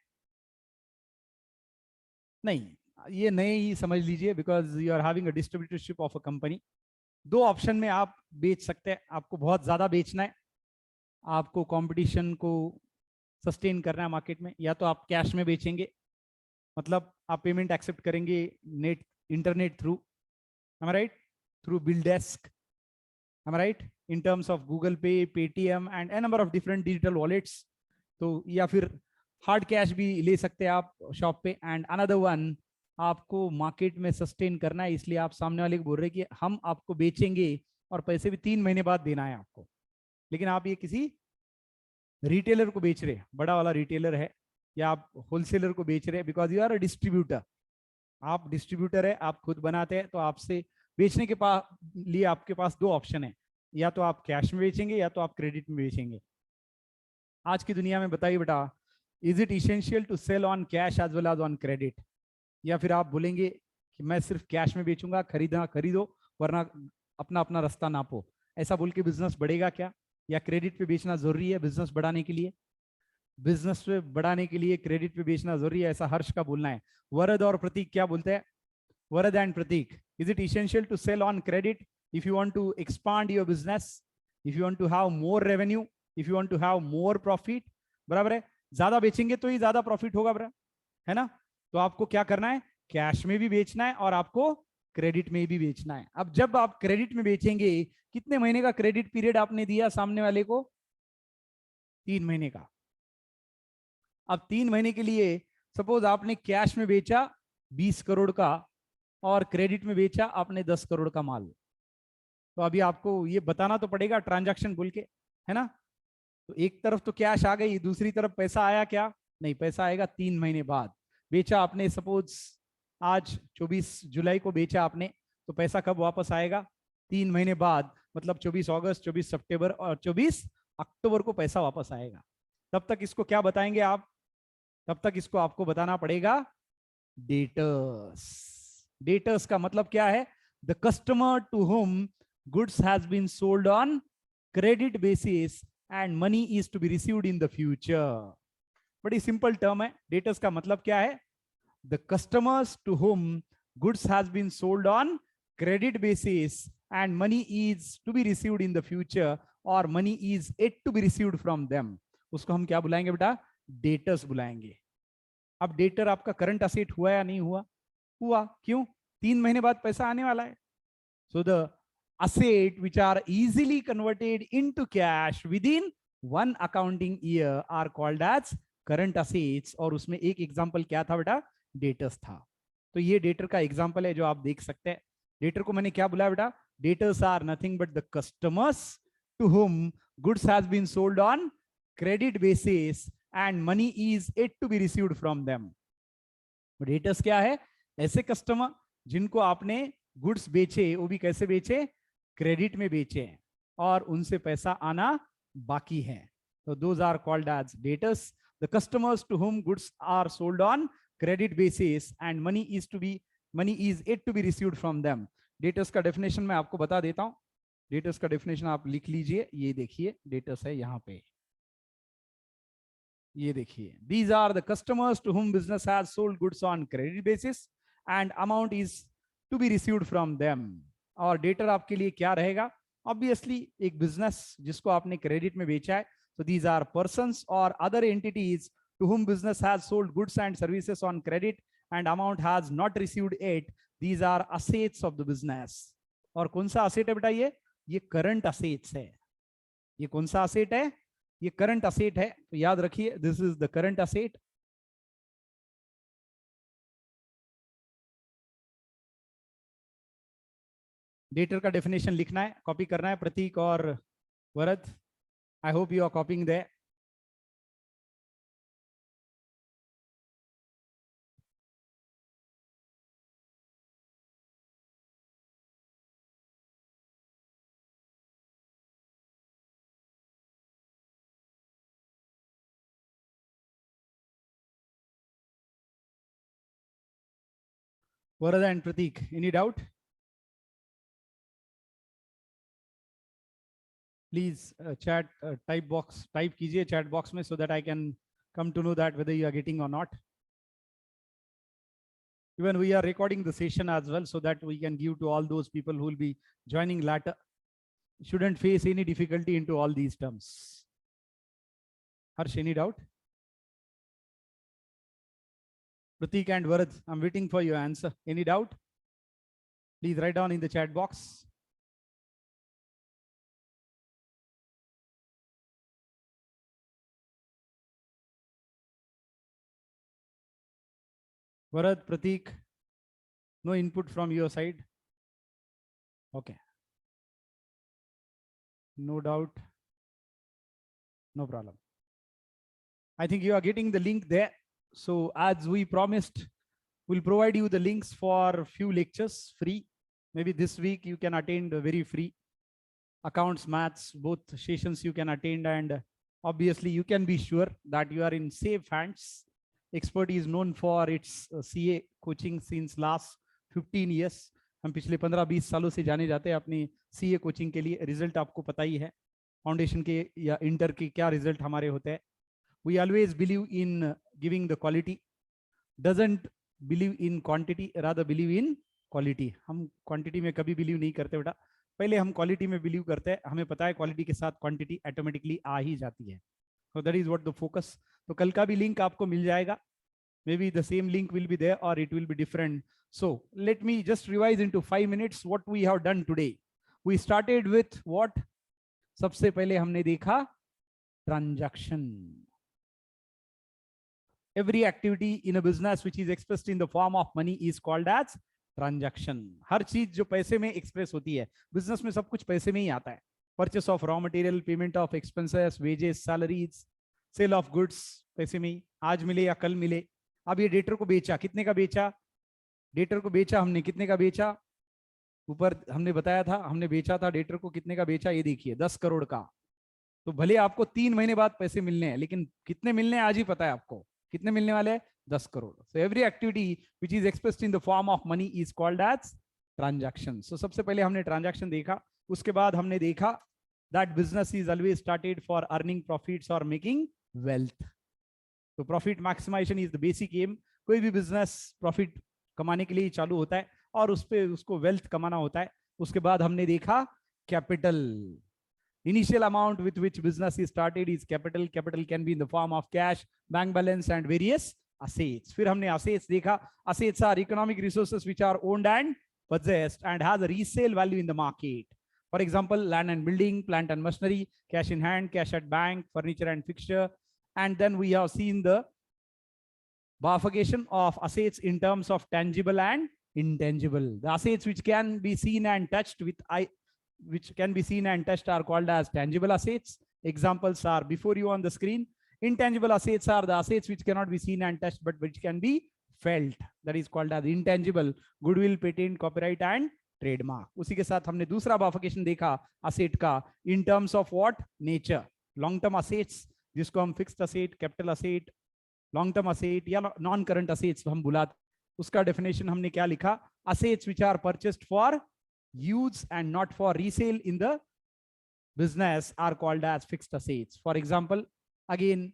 नहीं ये नए ही समझ लीजिए, because you are having a distributorship of a company. 2 option में आप बेच सकते हैं। आपको बहुत ज्यादा बेचना है, आपको कंपटीशन को सस्टेन करना है मार्केट में, या तो आप कैश में बेचेंगे, मतलब आप पेमेंट एक्सेप्ट करेंगे net internet through, am I right, through BillDesk, am I right, in terms of Google Pay, Paytm and a number of different digital wallets। तो या फिर हार्ड कैश भी ले सकते हैं आप शॉप पे। एंड अनदर वन, आपको मार्केट में सस्टेन करना है, इसलिए आप सामने वाले को बोल रहे हैं कि हम आपको बेचेंगे और पैसे भी 3 महीने बाद देना है आपको। लेकिन आप ये किसी रिटेलर को बेच रहे हैं, बड़ा वाला रिटेलर है, या आप होलसेलर को बेच रहे हैं, because you are a distributor. आप डिस्ट्रीब्यूटर है, आप खुद बनाते हैं, तो आपसे बेचने के लिए आपके पास 2 ऑप्शन है, या तो आप कैश में बेचेंगे या तो आप क्रेडिट में बेचेंगे। आज की दुनिया में बताइए बेटा, is it essential to sell on cash as well as on credit, या फिर आप बोलेंगे कि मैं सिर्फ कैश में बेचूंगा, खरीदना खरीदो वरना अपना अपना रास्ता नापो, ऐसा बोल के बिजनेस बढ़ेगा क्या, या क्रेडिट पे बेचना जरूरी है बिजनेस बढ़ाने के लिए। बिजनेस पे बढ़ाने के लिए क्रेडिट पे बेचना जरूरी है, ऐसा हर्ष का बोलना है। वरद और प्रतीक क्या बोलते हैं, Varad and Prateek, is it essential to sell on credit if you want to expand your business, if you want to have more revenue, if you want to have more profit. बराबर है, ज्यादा बेचेंगे तो ही ज्यादा प्रॉफिट होगा, बराबर है ना। तो आपको क्या करना है, कैश में भी बेचना है और आपको क्रेडिट में भी बेचना है। अब जब आप क्रेडिट में बेचेंगे, कितने महीने का क्रेडिट पीरियड आपने दिया सामने वाले को, 3 महीने का। अब 3 महीने के लिए सपोज आपने कैश में बेचा 20 करोड़ का और क्रेडिट में बेचा आपने 10 करोड़ का माल, तो अभी आपको ये बताना तो पड़ेगा ट्रांजैक्शन बोल के, है ना। तो एक तरफ तो कैश आ गई, दूसरी तरफ पैसा आया क्या, नहीं, पैसा आएगा 3 महीने बाद। बेचा आपने सपोज आज 24 जुलाई को बेचा आपने, तो पैसा कब वापस आएगा, 3 महीने बाद, मतलब 24 अगस्त, 24 सितंबर और 24 अक्टूबर को पैसा वापस आएगा। तब तक इसको क्या बताएंगे आप, तब तक इसको आपको बताना पड़ेगा डेटर्स। डेटर्स का मतलब क्या है, the customer to whom goods has been sold on credit basis and money is to be received in the future. बड़ी सिंपल टर्म है। डेटर्स का मतलब क्या है, the customers to whom goods has been sold on credit basis and money is to be received in the future, और money is at to be received from them, उसको हम क्या बुलाएंगे बेटा, डेटर्स बुलाएंगे। अब डेटर आपका करंट असेट हुआ या नहीं हुआ, हुआ, क्यों, 3 महीने बाद पैसा आने वाला है। So the asset which are easily converted into cash within 1 accounting year are called as current assets। और उसमें एक एग्जांपल क्या था बेटा, डेटर्स था। तो ये डेटर का एग्जांपल है जो आप देख सकते हैं। डेटर को मैंने क्या बोला बेटा, debtors are nothing but the customers to whom goods has been sold on credit basis and money is yet to be received from them। Debtors क्या है, ऐसे कस्टमर जिनको आपने गुड्स बेचे, वो भी कैसे बेचे, क्रेडिट में बेचे हैं और उनसे पैसा आना बाकी है। तो those are called as debtors. The customers to whom goods are sold on credit basis and money is to be money is yet to be received from them. Debtors का definition मैं आपको बता देता हूँ. Debtors का definition आप लिख लीजिए. ये देखिए debtors है यहाँ पे. ये देखिए, these are the customers to whom business has sold goods on credit basis and amount is to be received from them. और debtor आपके लिए क्या रहेगा? Obviously एक business जिसको आपने credit में बेचा है, so these are persons or other entities to whom business has sold goods and services on credit and amount has not received yet. These are assets of the business. और कौन सा asset है बेटा? ये current assets है. ये कौन सा asset है? ये करंट असेट है. तो याद रखिए, this is the current asset. Debtor का डेफिनेशन लिखना है, कॉपी करना है प्रतीक और Varad. I hope you are copying that. Varada and Pratik, any doubt? Please chat type box, type कीजिए chat box में, so that I can come to know that whether you are getting or not. Even we are recording the session as well, so that we can give to all those people who will be joining later. Shouldn't face any difficulty into all these terms. Harsh, any doubt? Pratik and Varad, I'm waiting for your answer. Any doubt? Please write down in the chat box. Varad, Pratik, no input from your side. Okay. No doubt. No problem. I think you are getting the link there. So as we promised, we'll provide you the links for few lectures free. Maybe this week you can attend very free. Accounts, maths, both sessions you can attend, and obviously you can be sure that you are in safe hands. Expert is known for its CA coaching since last 15 years. हम पिछले 15-20 सालों से जाने जाते हैं अपनी CA coaching के लिए. रिजल्ट आपको पता ही है, फाउंडेशन के या इंटर के क्या रिजल्ट हमारे होते हैं. We always believe in giving the quality, doesn't believe in quantity, rather believe in quality. हम quantity में कभी believe नहीं करते बेटा, पहले हम quality में believe करते हैं. हमें पता है quality के साथ quantity automatically आ ही जाती है. So that is what the focus. तो कल का भी link आपको मिल जाएगा. Maybe the same link will be there or it will be different. So let me just revise into 5 minutes what we have done today. We started with what? सबसे पहले हमने देखा transaction. Every activity in a business which is expressed in the form of money is called as transaction. हर चीज जो पैसे में express होती है, बिजनेस में सब कुछ पैसे में ही आता है. Purchase of raw material, payment of expenses, wages, salaries, sale of goods पैसे में ही. आज मिले या कल मिले. अब ये डेटर को बेचा, कितने का बेचा? डेटर को बेचा हमने, कितने का बेचा? ऊपर हमने बताया था, हमने बेचा था डेटर को, कितने का बेचा? ये देखिए 10 करोड़ का. तो भले आपको 3 महीने बाद पैसे मिलने हैं, लेकिन कितने मिलने हैं आज ही पता है आपको. कितने मिलने वाले हैं? 10 crore. So every activity which is expressed in the form of money is called as transaction. So सबसे पहले हमने transaction देखा, उसके बाद हमने देखा that business is always started for earning profits or making wealth. तो profit maximization is the basic aim. कोई भी business profit कमाने के लिए चालू होता है और उस पे उसको wealth कमाना होता है. उसके बाद हमने देखा capital. Initial amount with which business is started is capital. Capital can be in the form of cash, bank balance and various assets. फिर हमने assets देखा. Assets are economic resources which are owned and possessed and has a resale value in the market. For example, land and building, plant and machinery, cash in hand, cash at bank, furniture and fixture. And then we have seen the bifurcation of assets in terms of tangible and intangible. The assets which can be seen and touched are called as tangible assets. Examples are before you on the screen. Intangible assets are the assets which cannot be seen and touched but which can be felt. That is called as intangible. Goodwill, patent, copyright and trademark. उसी के साथ हमने दूसरा bifurcation देखा asset का in terms of what? Nature. Long term assets जिसको हम fixed asset, capital asset, long term asset या non current assets हम बुलाते उसका डेफिनेशन हमने क्या लिखा, assets which are purchased for use and not for resale in the business are called as fixed assets. For example, again,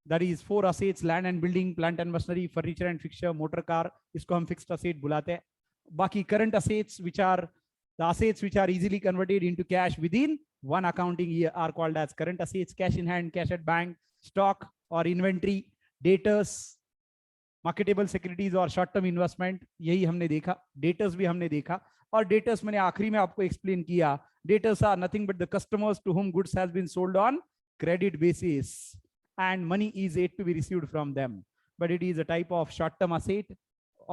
that is 4 assets: land and building, plant and machinery, furniture and fixture, motor car, इसको हम fixed asset बुलाते हैं. बाकी current assets, which are the assets which are easily converted into cash within one accounting year, are called as current assets. Cash in hand, cash at bank, stock or inventory, debtors, marketable securities और short term investment, यही हमने देखा. Debtors भी हमने देखा, और debtors मैंने आखिरी में आपको एक्सप्लेन किया. Debtors are nothing but the customers to whom goods has been sold on credit basis and money is yet to be received from them, but it is a type of short term asset,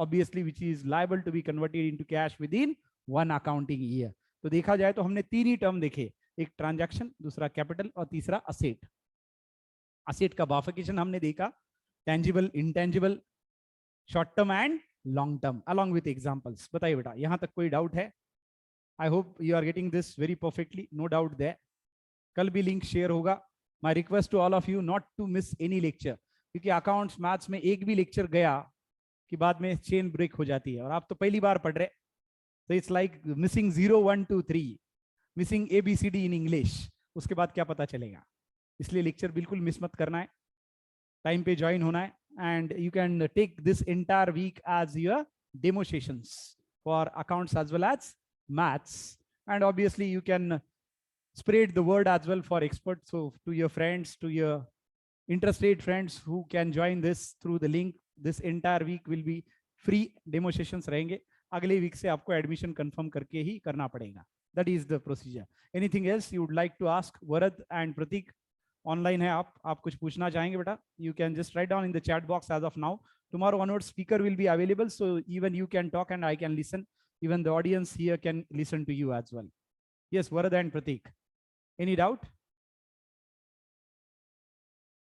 obviously, which is liable to be converted into cash within one accounting year. तो देखा जाए तो हमने तीन ही term देखे, एक transaction, दूसरा capital और तीसरा असेट. असेट का बाइफिकेशन हमने देखा, tangible, intangible, short term and long term, along with examples. बताइए बेटा, यहां तक कोई डाउट है? I hope you are getting this very perfectly, no doubt there. कल भी लिंक शेयर होगा. My request to all of you not to miss any lecture, क्योंकि अकाउंट्स मैथ्स में एक भी लेक्चर गया कि बाद में चेन ब्रेक हो जाती है, और आप तो पहली बार पढ़ रहे, तो it's like missing 0 1 2 3, missing ABCD in English. उसके बाद क्या पता चलेगा? इसलिए लेक्चर बिल्कुल मिस मत करना है, टाइम पे ज्वाइन होना है. And you can take this entire week as your demo sessions for accounts as well as maths. And obviously you can spread the word as well for experts, so to your friends, to your interested friends who can join this through the link. This entire week will be free demo sessions रहेंगे. अगले week से आपको admission confirm करके ही करना पड़ेगा. That is the procedure. Anything else you would like to ask? Varad and Prateek online है, आप कुछ पूछना चाहेंगे बेटा? You can just write down in the chat box as of now. Tomorrow onwards speaker will be available, so even you can talk and I can listen. Even the audience here can listen to you as well. Yes, Varad and Pratik. Any doubt?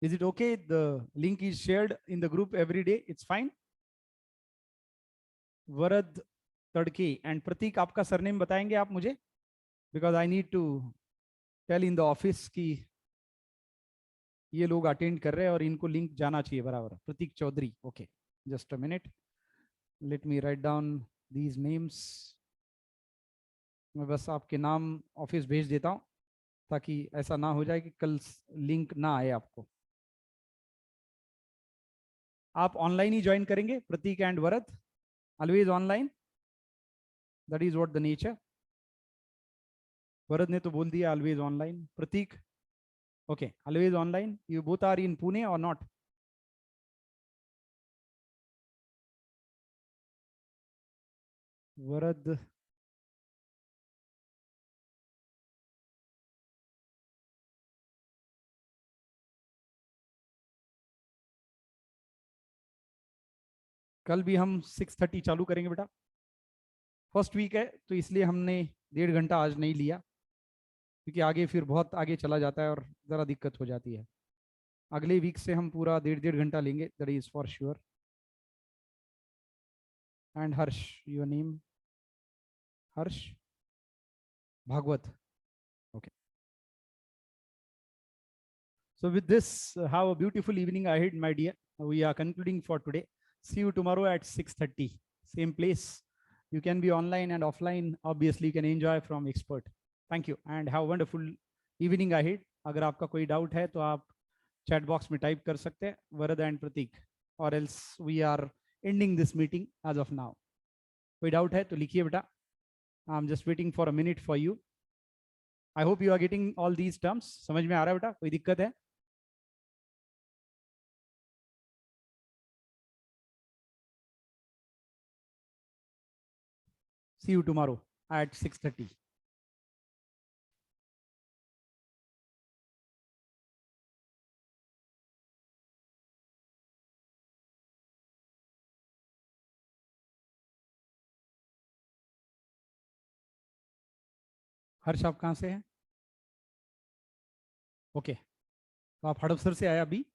Is it okay? The link is shared in the group every day. It's fine. Varad Tadke and Pratik, आपका surname बताएंगे आप मुझे? Because I need to tell in the office कि ये लोग attend कर रहे हैं और इनको लिंक जाना चाहिए बराबर. प्रतीक Chaudhary. Okay. Just a minute. Let me write down these names. मैं बस आपके नाम ऑफिस भेज देता हूँ, ताकि ऐसा ना हो जाए कि कल लिंक ना आए आपको. आप ऑनलाइन ही ज्वाइन करेंगे? Prateek and Varad always online. That is what the nature. Varad ने तो बोल दिया always online. Prateek, okay, always online. You both are in Pune और नॉट? वरद, कल भी हम 6:30 चालू करेंगे बेटा. फर्स्ट वीक है तो इसलिए हमने 1.5 घंटा आज नहीं लिया, क्योंकि आगे फिर बहुत आगे चला जाता है और ज़रा दिक्कत हो जाती है. अगले वीक से हम पूरा 1.5 घंटा लेंगे, that is for sure. And Harsh, your name? Harsh Bhagwat. Okay. So with this, have a beautiful evening ahead, my dear. We are concluding for today. See you tomorrow at 6:30, same place. You can be online and offline. Obviously, you can enjoy from expert. Thank you and have a wonderful evening ahead. अगर आपका कोई doubt है तो आप chat box में type कर सकते हैं, वरद एंड प्रतीक, और else we are ending this meeting as of now. कोई डाउट है तो लिखिए बेटा. I am just waiting for a minute for you. I hope you are getting all these terms. समझ में आ रहा है बेटा? कोई दिक्कत है? See you tomorrow at 6:30. हर्ष, आप कहाँ से हैं? ओके, तो आप हड़पसर से आया अभी?